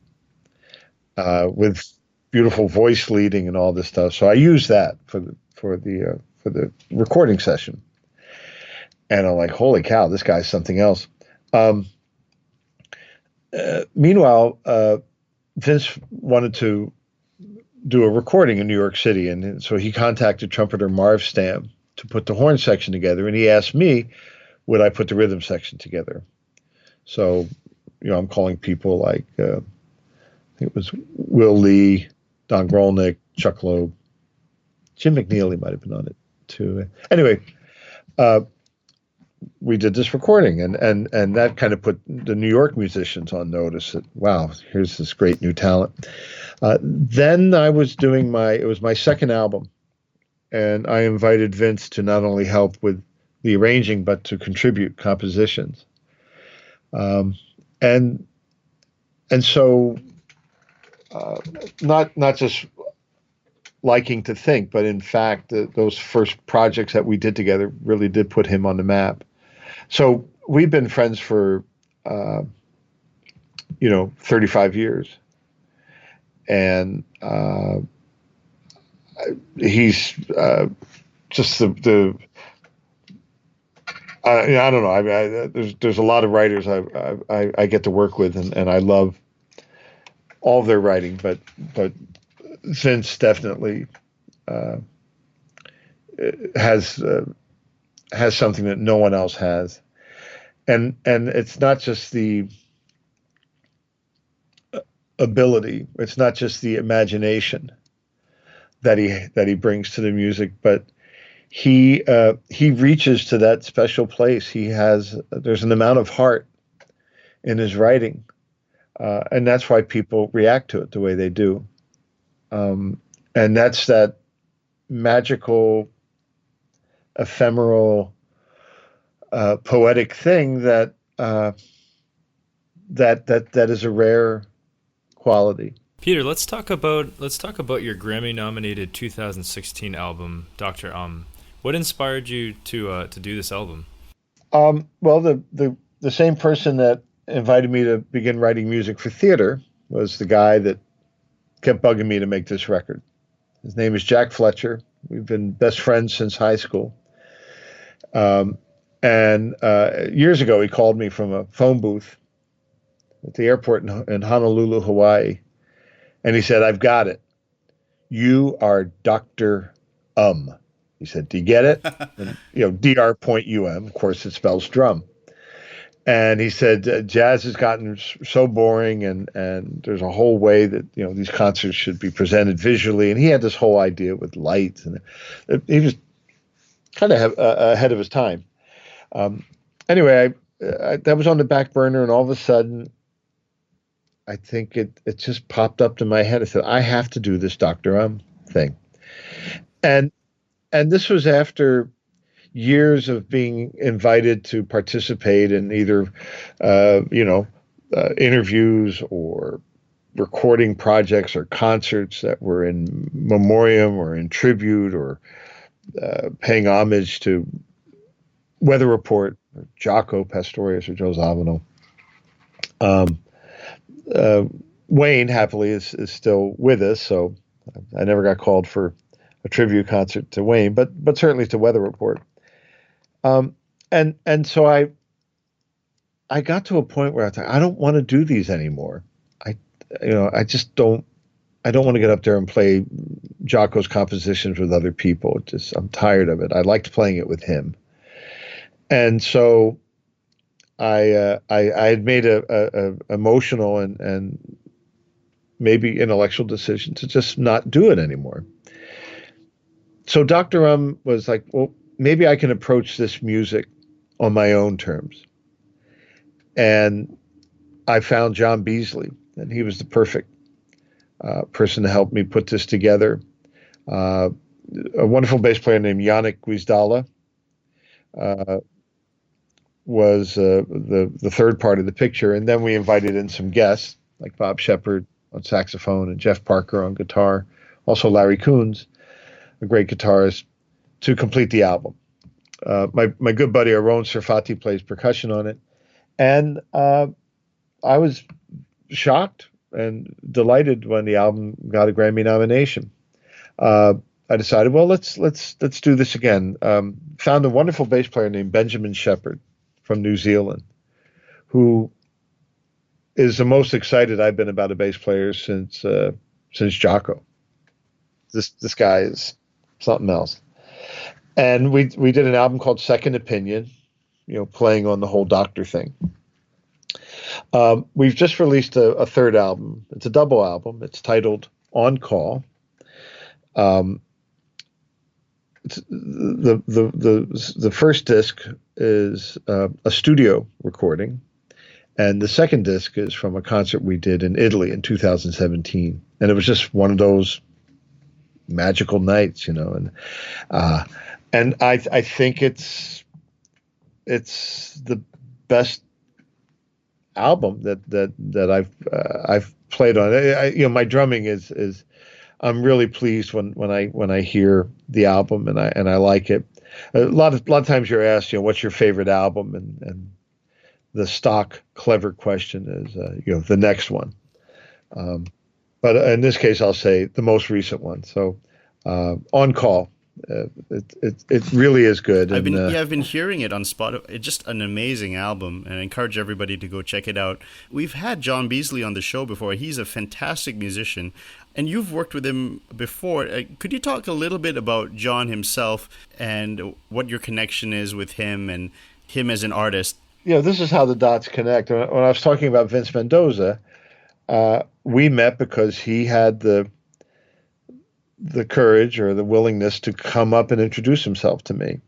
with beautiful voice leading and all this stuff. So I use that for the recording session. And I'm like, holy cow, this guy's something else. Meanwhile, Vince wanted to do a recording in New York City. And so he contacted trumpeter Marv Stam to put the horn section together. And he asked me, would I put the rhythm section together? So, I'm calling people like, I think it was Will Lee, Don Grolnick, Chuck Loeb, Jim McNeely might have been on it too. Anyway, we did this recording, and that kind of put the New York musicians on notice that, wow, here's this great new talent. Then I was doing it was my second album, and I invited Vince to not only help with the arranging, but to contribute compositions. And so not just liking to think, but in fact, those first projects that we did together really did put him on the map. So we've been friends for, 35 years. And he's just the I don't know. There's a lot of writers I get to work with, and I love all of their writing, but Vince definitely has something that no one else has, and it's not just the ability, it's not just the imagination that he brings to the music, but he reaches to that special place. There's an amount of heart in his writing, and that's why people react to it the way they do. And that's that magical, ephemeral, poetic thing that is a rare quality. Peter, let's talk about your Grammy-nominated 2016 album, Dr. What inspired you to do this album? Well, the same person that invited me to begin writing music for theater was the guy that kept bugging me to make this record. His name is Jack Fletcher. We've been best friends since high school. And years ago, he called me from a phone booth at the airport in Honolulu, Hawaii. And he said, I've got it. You are Dr. He said, do you get it? And, Dr.Um. Of course, it spells drum. And he said, jazz has gotten so boring, and there's a whole way that, these concerts should be presented visually. And he had this whole idea with lights, and he was kind of ahead of his time. Anyway, I that was on the back burner, and all of a sudden, I think it just popped up to my head. I said, I have to do this Dr. Thing. And this was after years of being invited to participate in either, interviews or recording projects or concerts that were in memoriam or in tribute or paying homage to Weather Report, or Jaco Pastorius or Joe Zawinul. Wayne, happily, is still with us, so I never got called for a tribute concert to Wayne, but certainly to Weather Report. And so I got to a point where I thought, I don't want to do these anymore. I just don't. I don't want to get up there and play Jaco's compositions with other people. I'm tired of it. I liked playing it with him, and so I had made a emotional and maybe intellectual decision to just not do it anymore. So Dr. Was like, well, maybe I can approach this music on my own terms. And I found John Beasley, and he was the perfect person to help me put this together. a wonderful bass player named Yannick Guizdala was the third part of the picture. And then we invited in some guests like Bob Shepard on saxophone and Jeff Parker on guitar, also Larry Coons, a great guitarist, to complete the album. My good buddy Aron Serfati plays percussion on it. And I was shocked and delighted when the album got a Grammy nomination. I decided, well, let's do this again. Found a wonderful bass player named Benjamin Shepherd from New Zealand, who is the most excited I've been about a bass player since Jaco. This guy is something else. And we did an album called Second Opinion, playing on the whole doctor thing. We've just released a third album. It's a double album. It's titled On Call. The first disc is a studio recording, and the second disc is from a concert we did in Italy in 2017. And it was just one of those magical nights, and I think it's the best album that I've played on. My drumming is I'm really pleased when I hear the album and I like it. A lot of times you're asked, what's your favorite album, and the stock clever question is the next one. But in this case, I'll say the most recent one. So On Call. It really is good. I've been hearing it on Spotify. It's just an amazing album, and I encourage everybody to go check it out. We've had John Beasley on the show before. He's a fantastic musician, and you've worked with him before. Could you talk a little bit about John himself and what your connection is with him and him as an artist? This is how the dots connect. When I was talking about Vince Mendoza, we met because he had the courage or the willingness to come up and introduce himself to me.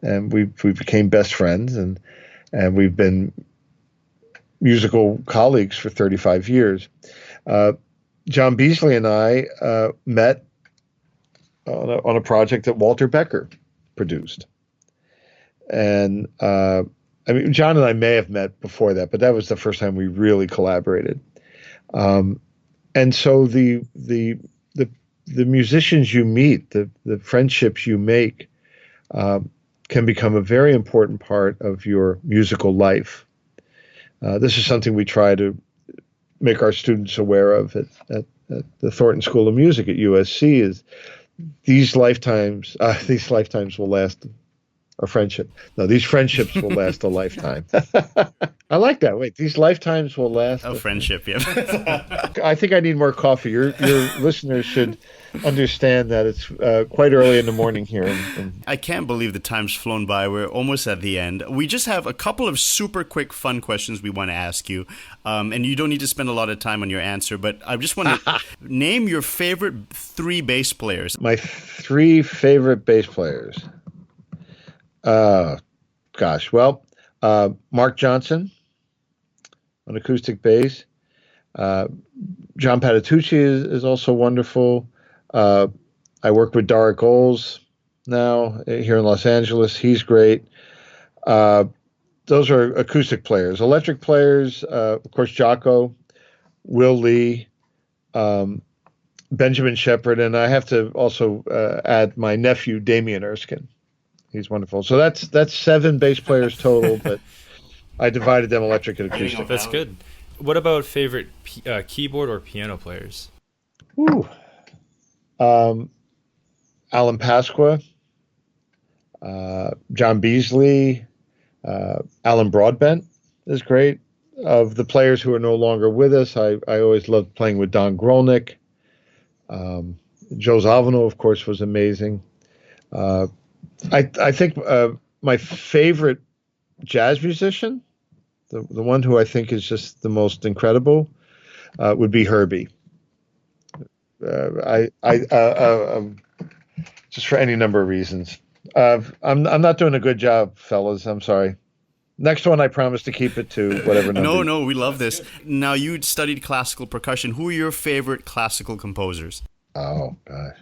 And we became best friends, and we've been musical colleagues for 35 years. John Beasley and I met on a project that Walter Becker produced. And John and I may have met before that, but that was the first time we really collaborated. And so the musicians you meet, the friendships you make, can become a very important part of your musical life. This is something we try to make our students aware of at the Thornton School of Music at USC. Is these lifetimes will last a friendship. No, these friendships will last a lifetime. I like that. Wait, these lifetimes will last a friendship. Yeah. I think I need more coffee. Your listeners should understand that it's quite early in the morning here. I can't believe the time's flown by. We're almost at the end. We just have a couple of super quick fun questions we want to ask you. And you don't need to spend a lot of time on your answer, but I just want to name your favorite three bass players. My three favorite bass players. Gosh. Well, Mark Johnson on acoustic bass. John Patitucci is also wonderful. I work with Dara Goles now here in Los Angeles. He's great. Those are acoustic players. Electric players, of course, Jaco, Will Lee, Benjamin Shepherd, and I have to also add my nephew, Damien Erskine. He's wonderful. So that's 7 bass players total, but I divided them electric and acoustic. That's good. What about favorite keyboard or piano players? Ooh. Alan Pasqua, John Beasley, Alan Broadbent is great. Of the players who are no longer with us, I always loved playing with Don Grolnick. Joe Zawinul, of course, was amazing. I think my favorite jazz musician, the one who I think is just the most incredible, would be Herbie. Just for any number of reasons. I'm not doing a good job, fellas. I'm sorry. Next one, I promise to keep it to whatever number. No, we love this. Now, you studied classical percussion. Who are your favorite classical composers? Oh, gosh.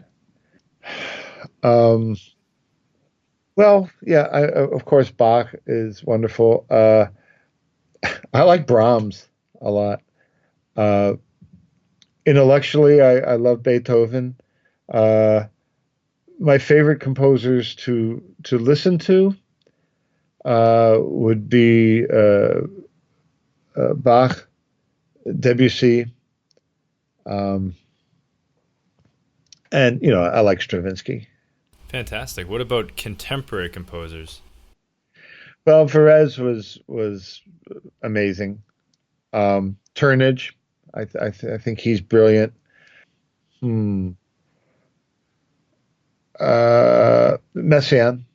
Um, well, yeah, of course, Bach is wonderful. I like Brahms a lot. Uh, Intellectually, I love Beethoven. Uh, my favorite composers to listen to would be Bach, Debussy, um, and I like Stravinsky. Fantastic. What about contemporary composers? Well, Perez was amazing. Turnage, I think he's brilliant. Messiaen.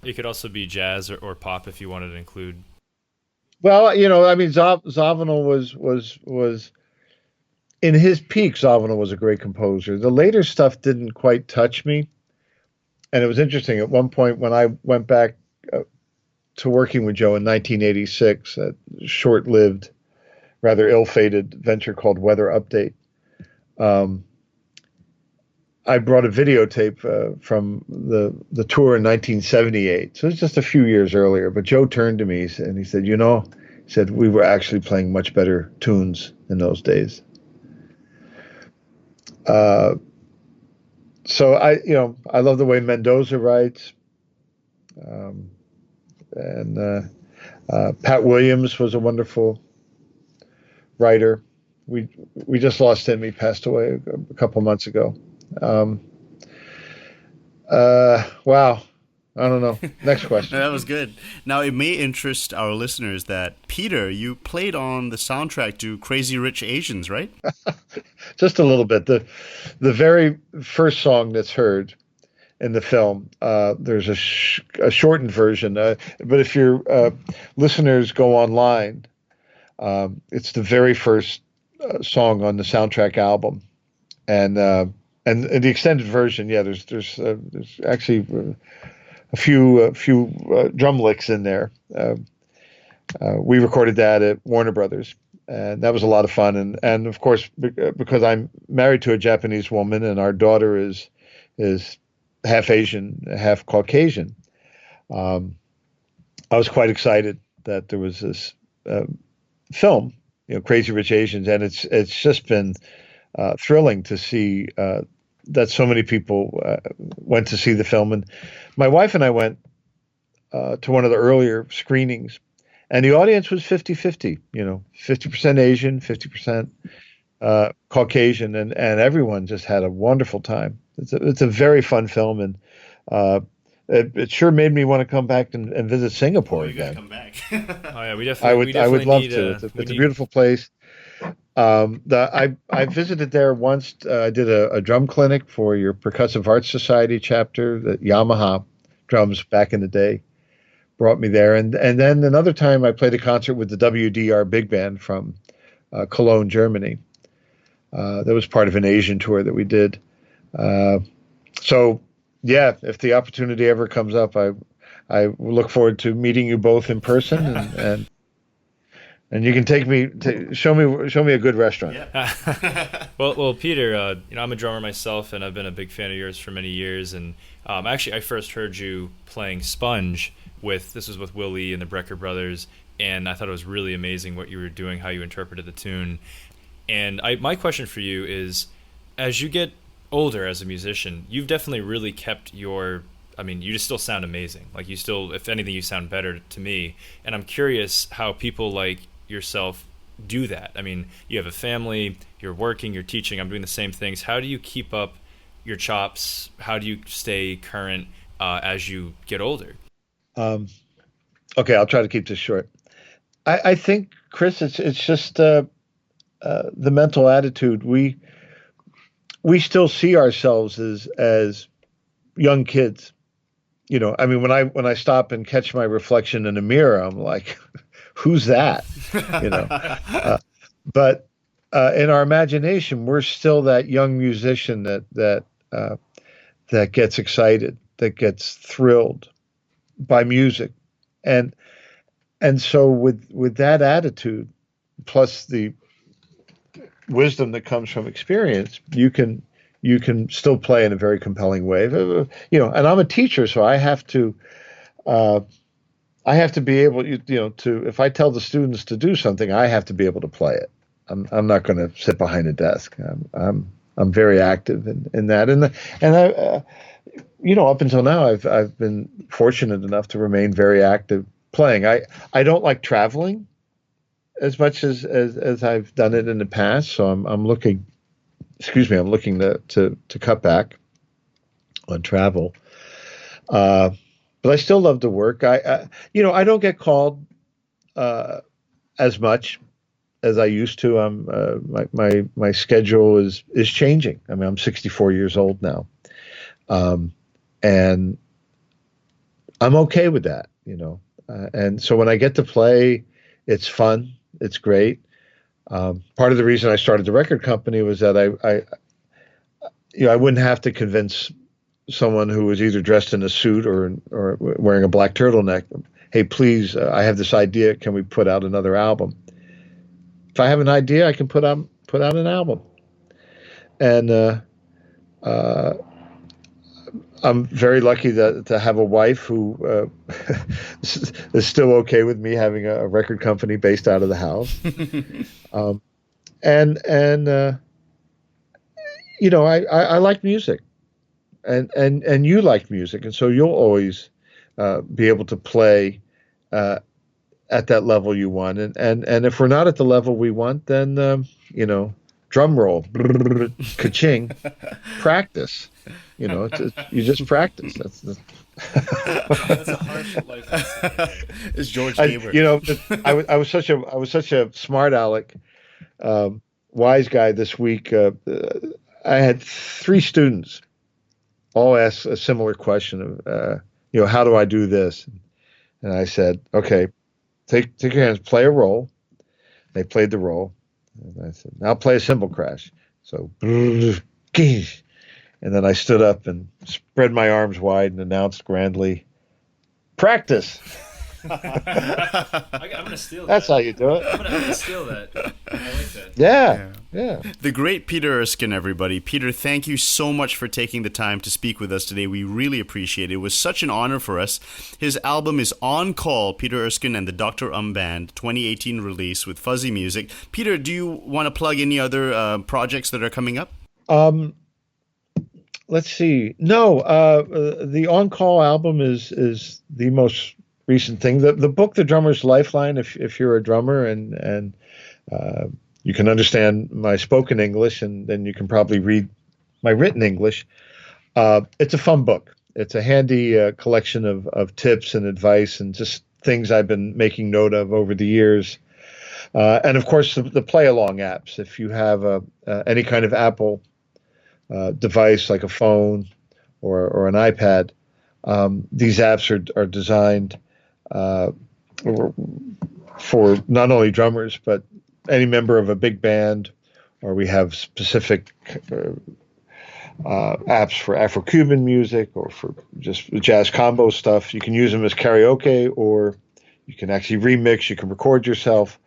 It could also be jazz or pop if you wanted to include. Well, I mean, Zawinul was in his peak. Zawinul was a great composer. The later stuff didn't quite touch me, and it was interesting. At one point, when I went back to working with Joe in 1986, a short-lived, rather ill-fated venture called Weather Update. I brought a videotape from the tour in 1978. So it's just a few years earlier. But Joe turned to me and he said, he said, we were actually playing much better tunes in those days. So I love the way Mendoza writes. And Pat Williams was a wonderful writer. We just lost him. He passed away a couple months ago. Wow. I don't know. Next question. That was good. Now, it may interest our listeners that, Peter, you played on the soundtrack to Crazy Rich Asians, right? Just a little bit. The very first song that's heard in the film, there's a shortened version. But if your listeners go online, it's the very first song on the soundtrack album. And the extended version, yeah, there's actually a few drum licks in there. We recorded that at Warner Brothers, and that was a lot of fun. And of course, because I'm married to a Japanese woman, and our daughter is half Asian, half Caucasian, I was quite excited that there was this film, Crazy Rich Asians, and it's just been thrilling to see that so many people went to see the film. And my wife and I went to one of the earlier screenings, and the audience was 50-50, 50% Asian, 50% Caucasian, and everyone just had a wonderful time. It's a very fun film, and it sure made me want to come back and visit Singapore again. Come back. Oh yeah, we definitely. I would love to. It's a beautiful place. I visited there once. I did a drum clinic for your Percussive Arts Society chapter. The Yamaha drums back in the day brought me there, and then another time I played a concert with the WDR Big Band from Cologne, Germany. That was part of an Asian tour that we did. So yeah, if the opportunity ever comes up, I look forward to meeting you both in person and you can take me show me a good restaurant. Yeah. well, Peter, I'm a drummer myself, and I've been a big fan of yours for many years. And actually, I first heard you playing Sponge this was with Willie and the Brecker Brothers, and I thought it was really amazing what you were doing, how you interpreted the tune. And my question for you is, as you get older as a musician, you've definitely really kept you just still sound amazing. Like, you still, if anything, you sound better to me. And I'm curious how people like yourself do that. I mean, you have a family, you're working, you're teaching, I'm doing the same things. How do you keep up your chops? How do you stay current as you get older? Okay, I'll try to keep this short. I think, Chris, it's just the mental attitude. We still see ourselves as young kids. When I stop and catch my reflection in a mirror, I'm like, who's that? But in our imagination, we're still that young musician that gets excited, that gets thrilled by music, and so with that attitude, plus the wisdom that comes from experience, you can you can still play in a very compelling way. And I'm a teacher, so I have to be able, to, if I tell the students to do something, I have to be able to play it. I'm not going to sit behind a desk. I'm very active in that. And I, up until now, I've been fortunate enough to remain very active playing. I don't like traveling as much as I've done it in the past. So I'm looking to cut back on travel. But I still love to work. I don't get called as much as I used to. My schedule is changing. I mean, I'm 64 years old now, and I'm okay with that. And so when I get to play, it's fun. It's great. Part of the reason I started the record company was that I wouldn't have to convince someone who was either dressed in a suit or wearing a black turtleneck, hey, please, I have this idea. Can we put out another album? If I have an idea, I can put out an album. And I'm very lucky to have a wife who is still okay with me having a record company based out of the house. I like music. And you like music, and so you'll always be able to play at that level you want. And if we're not at the level we want, then drum roll, ka-ching, practice. You just practice. That's a harsh life lesson. It's George Gabor. I was such a smart aleck, wise guy this week. I had 3 students all ask a similar question of, how do I do this? And I said, okay, take your hands, play a roll. They played the roll. And I said, now play a cymbal crash. So, and then I stood up and spread my arms wide and announced grandly, practice. I'm going to steal that. That's how you do it. I'm going to steal that. I like that. Yeah. The great Peter Erskine, everybody. Peter, thank you so much for taking the time to speak with us today. We really appreciate it. It was such an honor for us. His album is On Call, Peter Erskine and the Dr. Band, 2018 release with Fuzzy Music. Peter, do you want to plug any other projects that are coming up? Let's see. No, the On Call album is the most recent thing. The book, The Drummer's Lifeline, if you're a drummer and you can understand my spoken English, and then you can probably read my written English. It's a fun book. It's a handy collection of tips and advice and just things I've been making note of over the years. And of course, the play-along apps. If you have any kind of Apple device like a phone or an iPad, these apps are designed for not only drummers, but any member of a big band, or we have specific apps for Afro-Cuban music or for just jazz combo stuff. You can use them as karaoke, or you can actually remix. You can record yourself.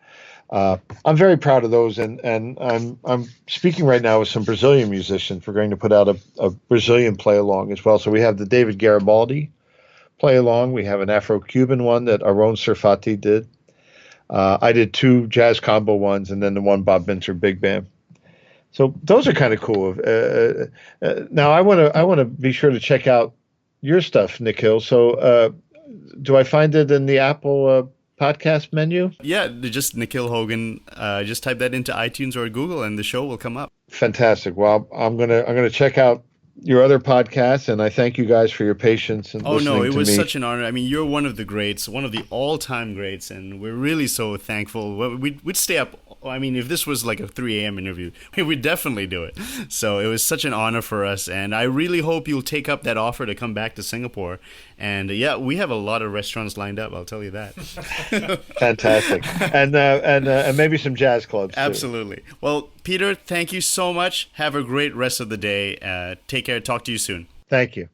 I'm very proud of those, and I'm speaking right now with some Brazilian musicians. We're going to put out a Brazilian play-along as well. So we have the David Garibaldi play-along. We have an Afro-Cuban one that Aaron Serfati did. I did 2 jazz combo ones, and then the one Bob Minter big band. So those are kind of cool. Now I want to be sure to check out your stuff, Nikhil. So do I find it in the Apple podcast menu? Yeah, just Nikhil Hogan. Just type that into iTunes or Google, and the show will come up. Fantastic. Well, I'm gonna check out your other podcasts, and I thank you guys for your patience and listening to me. Oh no, it was such an honor. I mean, you're one of the greats, one of the all-time greats, and we're really so thankful. We'd stay up. I mean, if this was like a 3 a.m. interview, we'd definitely do it. So it was such an honor for us, and I really hope you'll take up that offer to come back to Singapore. And yeah, we have a lot of restaurants lined up, I'll tell you that. Fantastic. And maybe some jazz clubs, too. Absolutely. Well, Peter, thank you so much. Have a great rest of the day. Take care. Talk to you soon. Thank you.